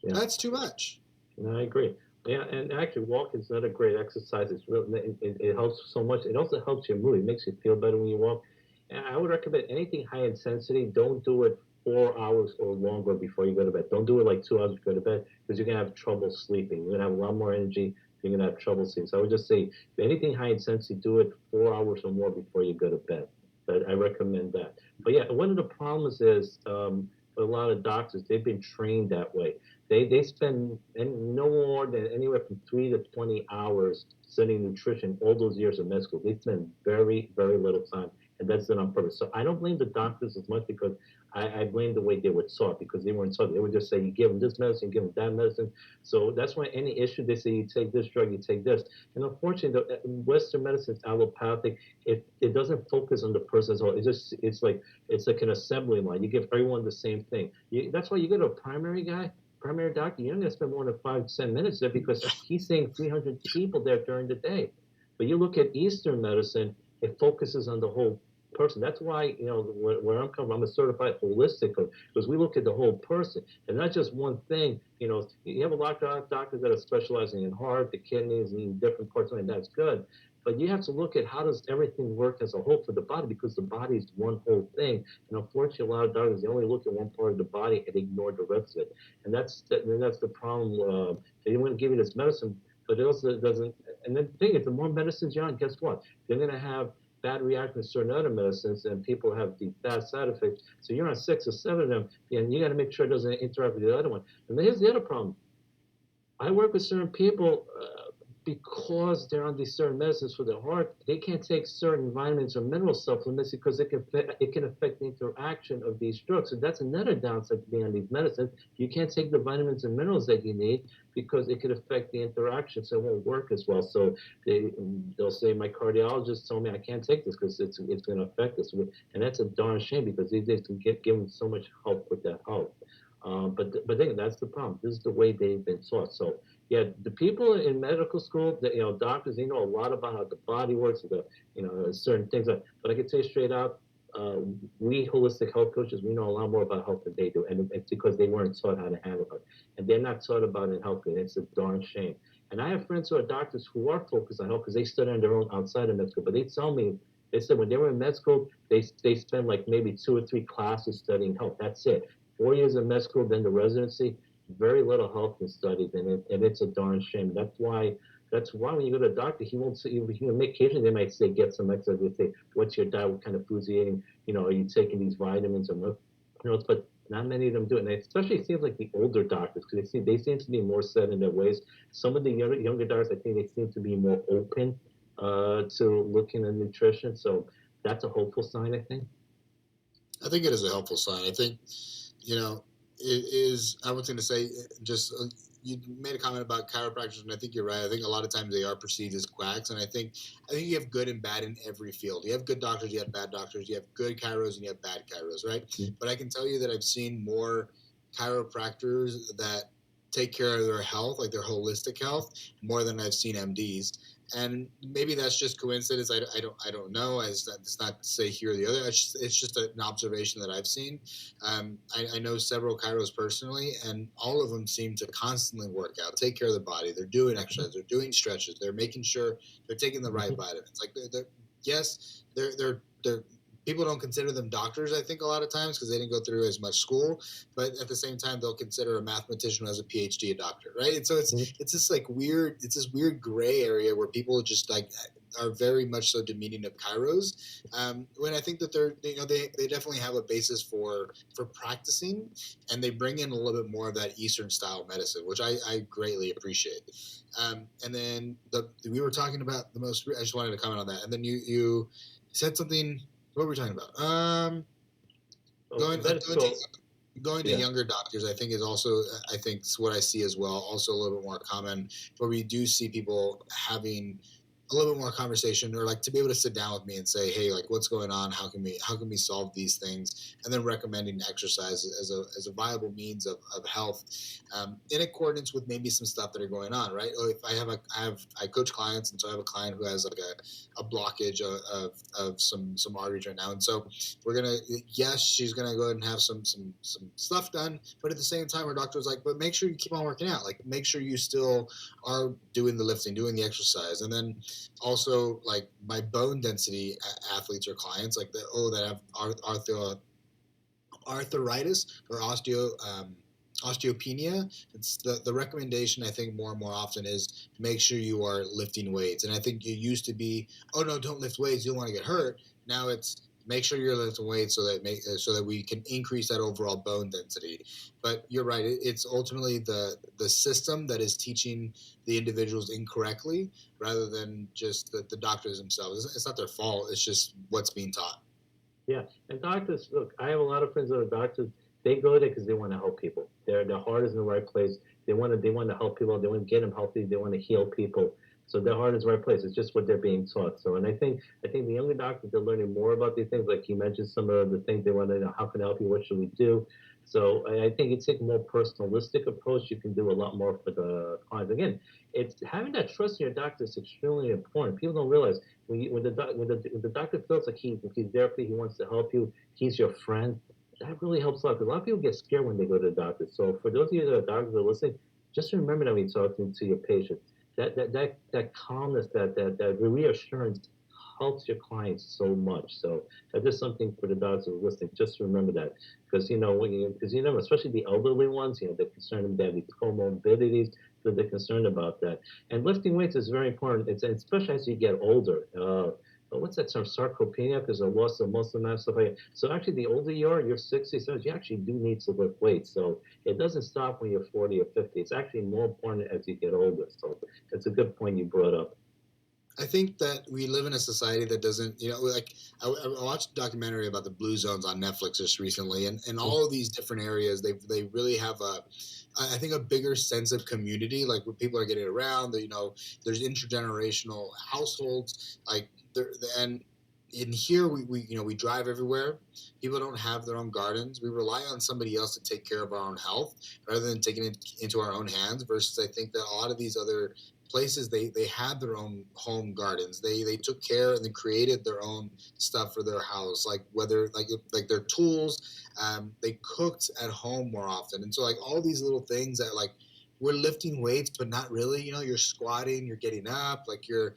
Yeah. That's too much. No, I agree. Yeah, and actually, walking is not a great exercise. It helps so much. It also helps your mood. It makes you feel better when you walk. And I would recommend anything high intensity. Don't do it 4 hours or longer before you go to bed. Don't do it like 2 hours before you go to bed because you're gonna have trouble sleeping. You're gonna have a lot more energy. You're gonna have trouble sleeping. So I would just say, if anything high intensity, do it 4 hours or more before you go to bed. But I recommend that. But yeah, one of the problems is for a lot of doctors, they've been trained that way. They spend no more than anywhere from 3 to 20 hours studying nutrition all those years of med school. They spend very, very little time, and that's done on purpose. So I don't blame the doctors as much because I blame the way they were taught because they weren't taught. They would just say, you give them this medicine, give them that medicine. So that's why any issue, they say, you take this drug, you take this. And unfortunately, the Western medicine is allopathic. It doesn't focus on the person as well. It's like an assembly line. You give everyone the same thing. That's why you go to a primary doctor, you're not going to spend more than 5 to 10 minutes there because he's seeing 300 people there during the day. But you look at Eastern medicine, it focuses on the whole person. That's why, where I'm coming from, I'm a certified holistic coach because we look at the whole person and not just one thing. You have a lot of doctors that are specializing in heart, the kidneys, and different parts, and that's good. But you have to look at how does everything work as a whole for the body because the body is one whole thing. And unfortunately, a lot of doctors they only look at one part of the body and ignore the rest of it. And that's the problem. They want to give you this medicine, but it also doesn't. And then the thing is, the more medicines you're on, guess what? They're going to have bad reactions to certain other medicines, and people have the bad side effects. So you're on 6 or 7 of them, and you got to make sure it doesn't interact with the other one. And here's the other problem. I work with certain people. because they're on these certain medicines for their heart, they can't take certain vitamins or mineral supplements because it can affect the interaction of these drugs. So that's another downside to being on these medicines. You can't take the vitamins and minerals that you need because it could affect the interaction, so it won't work as well. So they'll say, my cardiologist told me I can't take this because it's going to affect this, and that's a darn shame because these days can get given so much help with that help. But then that's the problem. This is the way they've been taught. So yeah, the people in medical school, doctors, they know a lot about how the body works, certain things. But I can say straight out, uh, we holistic health coaches, we know a lot more about health than they do, and it's because they weren't taught how to handle it, and they're not taught about it in health. And it's a darn shame. And I have friends who are doctors who are focused on health because they study on their own outside of med school. But they tell me, they said when they were in med school, they spend like maybe 2 or 3 classes studying health. That's it. 4 years of med school, then the residency, very little health is studied, and it's a darn shame. That's why when you go to a doctor, he won't say, he will make occasionally they might say get some exercise. They say, what's your diet? What kind of foods are you eating? Are you taking these vitamins or minerals? But not many of them do it. And especially it seems like the older doctors, because they seem to be more set in their ways. Some of the younger doctors, I think they seem to be more open to looking at nutrition. So that's a hopeful sign, I think. I think it is a helpful sign. I think, it is. I was going to say, just you made a comment about chiropractors, and I think you're right. I think a lot of times they are perceived as quacks, and I think you have good and bad in every field. You have good doctors, you have bad doctors, you have good chiros, and you have bad chiros, right? Mm. But I can tell you that I've seen more chiropractors that take care of their health, like their holistic health, more than I've seen MDs. And maybe that's just coincidence. I don't know. It's not to say here or the other. It's just an observation that I've seen. I know several chiros personally, and all of them seem to constantly work out, take care of the body. They're doing exercise, they're doing stretches, they're making sure they're taking the right vitamins. Like yes, they're people don't consider them doctors. I think a lot of times because they didn't go through as much school, but at the same time they'll consider a mathematician who has a PhD a doctor, right? And so it's this like weird, it's this weird gray area where people just like are very much so demeaning of Kairos. When I think that they definitely have a basis for practicing, and they bring in a little bit more of that Eastern style medicine, which I greatly appreciate. And then we were talking about the most. I just wanted to comment on that, and then you said something. What were we talking about? Well, Going med going to school, going to yeah. younger doctors, I think is also, I think what I see as well, also a little bit more common, where we do see people having a little bit more conversation, or like to be able to sit down with me and say, hey, like what's going on, how can we solve these things, and then recommending exercise as a viable means of health, in accordance with maybe some stuff that are going on, right? If I coach clients, and so I have a client who has like a blockage of some arteries right now, and so we're gonna, yes, she's gonna go ahead and have some stuff done, but at the same time her doctor was like, but make sure you keep on working out, like make sure you still are doing the lifting, doing the exercise. And then also like my bone density athletes or clients, like that have arthritis or osteopenia. It's the recommendation, I think, more and more often is make sure you are lifting weights. And I think it used to be, oh no, don't lift weights, you don't want to get hurt. Now it's make sure you're lifting weights so that we can increase that overall bone density. But you're right, it's ultimately the system that is teaching the individuals incorrectly, rather than just the doctors themselves. It's not their fault, it's just what's being taught. Yeah, and doctors, look, I have a lot of friends that are doctors. They go there because they want to help people. Their heart is in the right place. They want to help people. They want to get them healthy. They want to heal people. So their heart is in the right place. It's just what they're being taught. So, and I think the younger doctors are learning more about these things. Like you mentioned, some of the things they want to know. How can I help you? What should we do? So I think you take a more personalistic approach. You can do a lot more for the clients. Again, it's having that trust in your doctor is extremely important. People don't realize when the doctor feels like he's there for you, he wants to help you, he's your friend. That really helps a lot. 'Cause a lot of people get scared when they go to the doctor. So for those of you that are doctors that are listening, just remember that when you talk to your patient, that calmness, that reassurance helps your clients so much. So that's just something for the doctors who are listening. Just remember that, because especially the elderly ones, they're concerned about these comorbidities, so they're concerned about that. And lifting weights is very important. It's especially as you get older. what's that term, sarcopenia, because of loss of muscle mass, stuff like that. So actually, the older you are, you're 60, 70, you actually do need to lift weights. So it doesn't stop when you're 40 or 50. It's actually more important as you get older. So it's a good point you brought up. I think that we live in a society that doesn't, like I watched a documentary about the blue zones on Netflix just recently, and all of these different areas, they really have I think a bigger sense of community, like where people are getting around. There's intergenerational households, like there, and in here we drive everywhere. People don't have their own gardens. We rely on somebody else to take care of our own health rather than taking it into our own hands. Versus, I think that a lot of these other places they had their own home gardens. They took care and they created their own stuff for their house, like whether like their tools. They cooked at home more often, and so like all these little things that like we're lifting weights but not really. You're squatting, you're getting up, like you're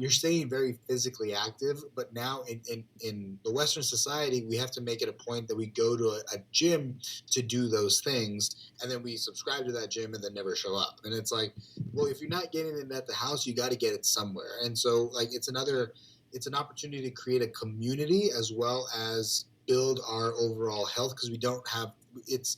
staying very physically active. But now in the Western society, we have to make it a point that we go to a gym to do those things, and then we subscribe to that gym and then never show up. And it's like, well, if you're not getting it at the house, you got to get it somewhere. And so like it's an opportunity to create a community as well as build our overall health, because we don't have it's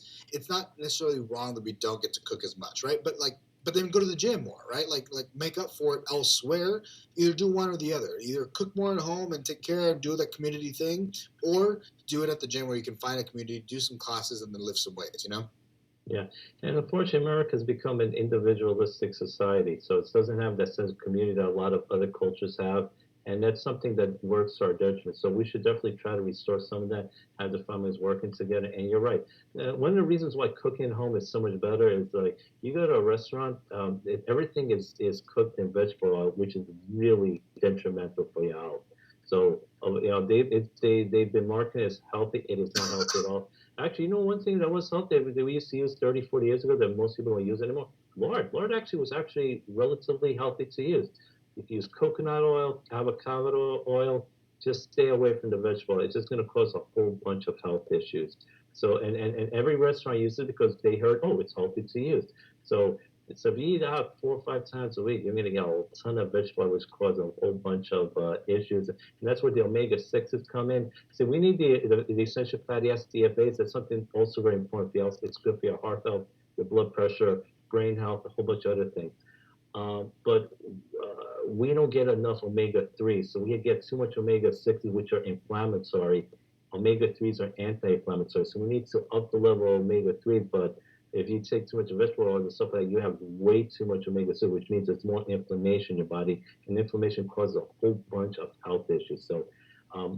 not necessarily wrong that we don't get to cook as much, right? But then go to the gym more, right? Like make up for it elsewhere. Either do one or the other. Either cook more at home and take care and do that community thing, or do it at the gym where you can find a community, do some classes, and then lift some weights. Yeah, and unfortunately, America has become an individualistic society, so it doesn't have that sense of community that a lot of other cultures have, and that's something that works to our detriment. So we should definitely try to restore some of that, have the families working together. And you're right. One of the reasons why cooking at home is so much better is like you go to a restaurant, everything is cooked in vegetable oil, which is really detrimental for your health. So they've been marketing as healthy. It is not healthy at all. Actually, one thing that was healthy that we used to use 30, 40 years ago that most people don't use anymore? Lard. Lard actually was actually relatively healthy to use. If you use coconut oil, avocado oil, just stay away from the vegetable. It's just going to cause a whole bunch of health issues. So, and every restaurant uses it because they heard, oh, it's healthy to use. So, so if you eat out 4 or 5 times a week, you're going to get a ton of vegetable, which cause a whole bunch of issues. And that's where the omega 6s come in. So we need the essential fatty acids, DFAs. That's something also very important for you. It's good for your heart health, your blood pressure, brain health, a whole bunch of other things. But we don't get enough omega 3s. So we get too much omega 6s, which are inflammatory. Omega 3s are anti-inflammatory. So we need to up the level of omega 3. But if you take too much vegetable oil and stuff like that, you have way too much omega 6, which means there's more inflammation in your body. And inflammation causes a whole bunch of health issues. So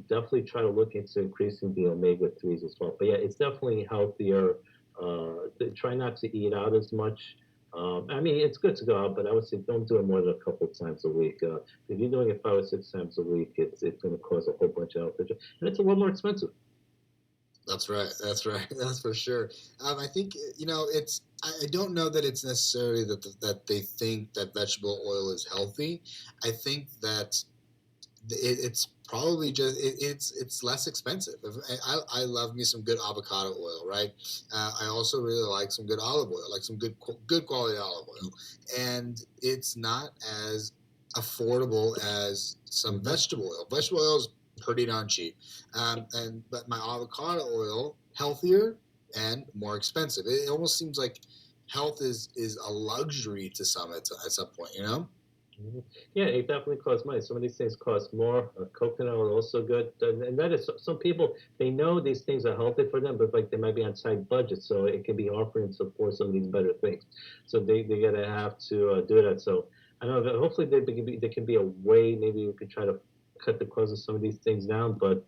definitely try to look into increasing the omega 3s as well. But yeah, it's definitely healthier. Try not to eat out as much. I mean, it's good to go out, but I would say don't do it more than a couple of times a week. If you're doing it 5 or 6 times a week, it's going to cause a whole bunch of health issues, and it's a lot more expensive. That's right. That's right. That's for sure. I think it's. I don't know that it's necessarily that they think that vegetable oil is healthy. I think that it's probably just it's less expensive. I love me some good avocado oil, right? I also really like some good olive oil, like some good quality olive oil, and it's not as affordable as some Hmm. vegetable oil. Vegetable oil is pretty darn cheap, but my avocado oil healthier and more expensive. It almost seems like health is a luxury to some at some point. Mhm. Yeah, it definitely costs money. Some of these things cost more. Coconut oil also good, and that is some people they know these things are healthy for them, but like they might be on tight budget, so it can be offering support some of these better things. So they gotta have to do that. So I know that hopefully there can be a way. Maybe we could try to cut the cost of some of these things down, but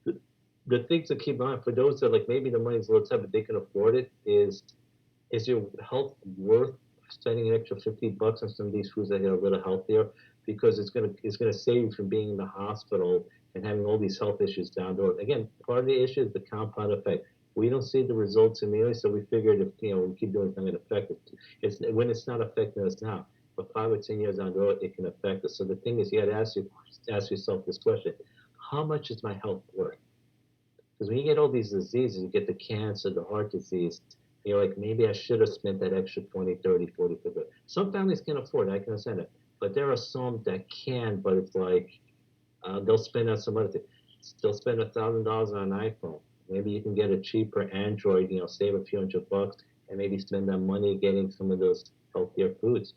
the, the thing to keep in mind for those that like maybe the money's a little tight, but they can afford it is your health worth spending an extra $50 on some of these foods that are a little healthier because it's gonna save you from being in the hospital and having all these health issues down the road. Again, part of the issue is the compound effect. We don't see the results immediately, so we figured if we keep doing something, it affect it. It's when it's not affecting us now, but 5 or 10 years down the road, it can affect us. So the thing is, you got to ask yourself this question: how much is my health worth? Because when you get all these diseases, you get the cancer, the heart disease, you're like, maybe I should have spent that extra 20, 30, 40, 50. Some families can afford it, I can understand it. But there are some that can, but it's like, They'll spend on some other thing. They'll spend $1,000 on an iPhone. Maybe you can get a cheaper Android, save a few $100 and maybe spend that money getting some of those healthier foods.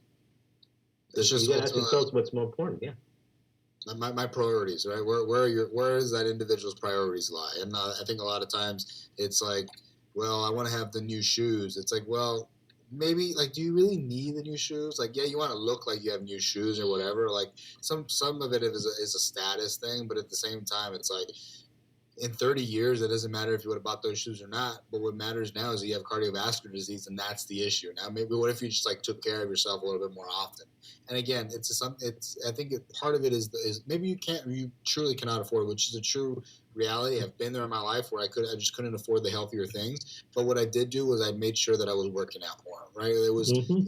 It's Because you just got to ask ultimately yourselves what's more important. Yeah. my priorities, right? Where is that individual's priorities lie? And I think a lot of times it's like, well, I want to have the new shoes. It's like, well, maybe like, do you really need the new shoes? Like, yeah, you want to look like you have new shoes or whatever. Like some of it is a status thing, but at the same time, it's like in 30 years, it doesn't matter if you would have bought those shoes or not. But what matters now is that you have cardiovascular disease, and that's the issue. Now, maybe what if you just like took care of yourself a little bit more often? And again, I think part of it is maybe you truly cannot afford it, which is a true reality. I've been there in my life where I just couldn't afford the healthier things. But what I did do was I made sure that I was working out more. Right? Mm-hmm. It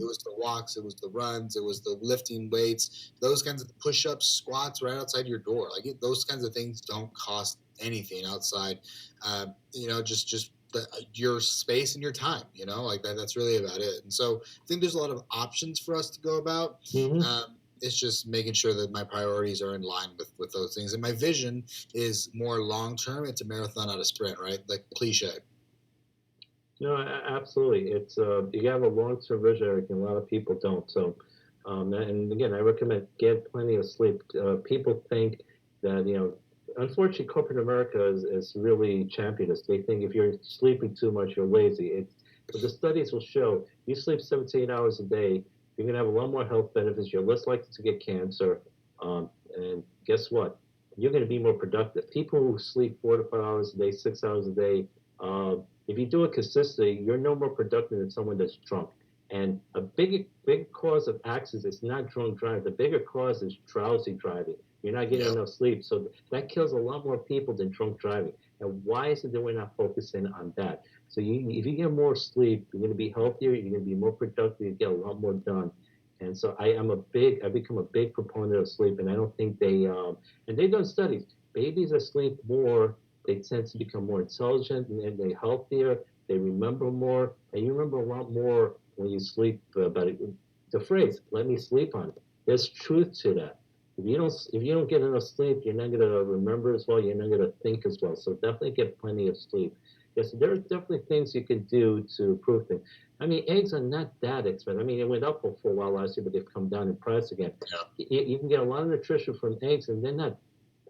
was the walks, it was the runs, it was the lifting weights, those kinds of push-ups, squats right outside your door. Those kinds of things don't cost anything outside, just your space and your time. Like that. That's really about it. And so I think there's a lot of options for us to go about. Mm-hmm. It's just making sure that my priorities are in line with those things. And my vision is more long term. It's a marathon, not a sprint, right? Like cliche. No, absolutely. It's you have a long-term vision, Eric, and a lot of people don't. So, and again, I recommend get plenty of sleep. People think that unfortunately, corporate America is really championed this. They think if you're sleeping too much, you're lazy. But the studies will show you sleep 7 to 8 hours a day, you're gonna have a lot more health benefits. You're less likely to get cancer, and guess what? You're gonna be more productive. People who sleep 4 to 5 hours a day, 6 hours a day. If you do it consistently, you're no more productive than someone that's drunk. And a big cause of accidents is not drunk driving. The bigger cause is drowsy driving. You're not getting Yeah. enough sleep. So that kills a lot more people than drunk driving. And why is it that we're not focusing on that? So if you get more sleep, you're going to be healthier. You're going to be more productive. You get a lot more done. And so I've become a big proponent of sleep. And I don't think and they've done studies. Babies that sleep more, they tend to become more intelligent and they're healthier. They remember more, and you remember a lot more when you sleep. About it. The phrase "let me sleep on it." There's truth to that. If you don't get enough sleep, you're not going to remember as well. You're not going to think as well. So definitely get plenty of sleep. Yes, there are definitely things you can do to improve things. I mean, eggs are not that expensive. I mean, it went up for a while last year, but they've come down in price again. Yeah. You can get a lot of nutrition from eggs, and they're not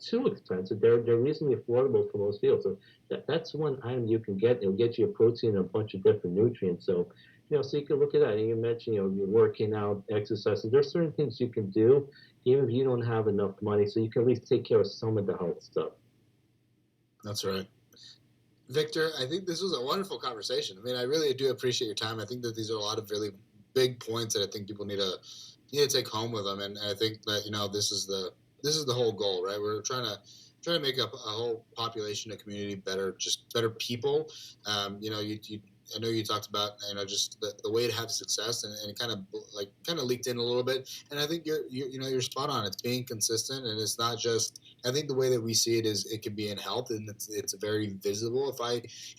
too expensive. They're reasonably affordable for most people. So that's one item you can get. It'll get you a protein and a bunch of different nutrients. So so you can look at that. And you mentioned you're working out, exercising. There's certain things you can do even if you don't have enough money, so you can at least take care of some of the health stuff. That's right. Victor, I think this was a wonderful conversation. I mean, I really do appreciate your time. I think that these are a lot of really big points that I think people need to take home with them. And I think that this is the whole goal, right? We're trying to make a whole population, a community better, just better people. I know you talked about just the way to have success, and it kind of leaked in a little bit. And I think you're spot on. It's being consistent, and it's not just. I think the way that we see it is it can be in health, and it's very visible. If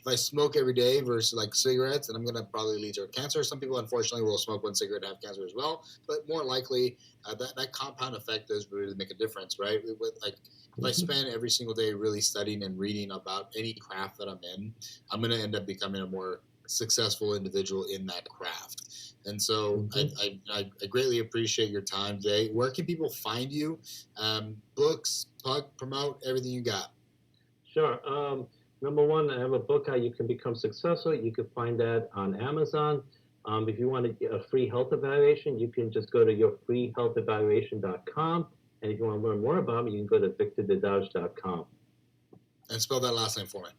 I smoke every day versus like cigarettes, and I'm gonna probably lead to cancer. Some people unfortunately will smoke one cigarette and have cancer as well, but more likely that compound effect does really make a difference, right? If I spend every single day really studying and reading about any craft that I'm in, I'm going to end up becoming a more successful individual in that craft. And so I greatly appreciate your time today. Where can people find you? Books, promote everything you got. Sure. Number one, I have a book, How You Can Become Successful. You can find that on Amazon. If you want a free health evaluation, you can just go to yourfreehealthevaluation.com. And if you want to learn more about me, you can go to victordedaj.com. And spell that last name for me.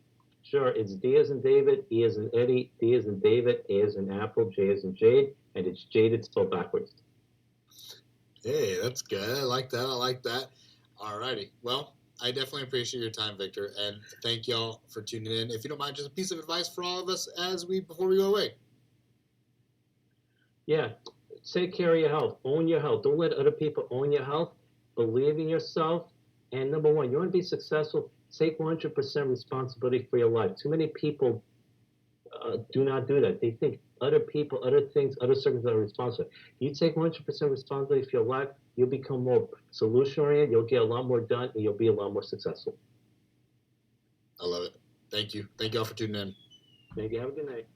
Sure. It's D as in David, E as in Eddie, D as in David, A as in Apple, J as in Jade, and it's Jaded spelled backwards. Hey, that's good. I like that. All righty. Well, I definitely appreciate your time, Victor, and thank y'all for tuning in. If you don't mind, just a piece of advice for all of us before we go away. Yeah, take care of your health. Own your health. Don't let other people own your health. Believe in yourself. And number one, you want to be successful, take 100% responsibility for your life. Too many people do not do that. They think other people, other things, other circumstances are responsible. You take 100% responsibility for your life, you'll become more solution oriented. You'll get a lot more done, and you'll be a lot more successful. I love it. Thank you. Thank y'all for tuning in. Thank you. Have a good night.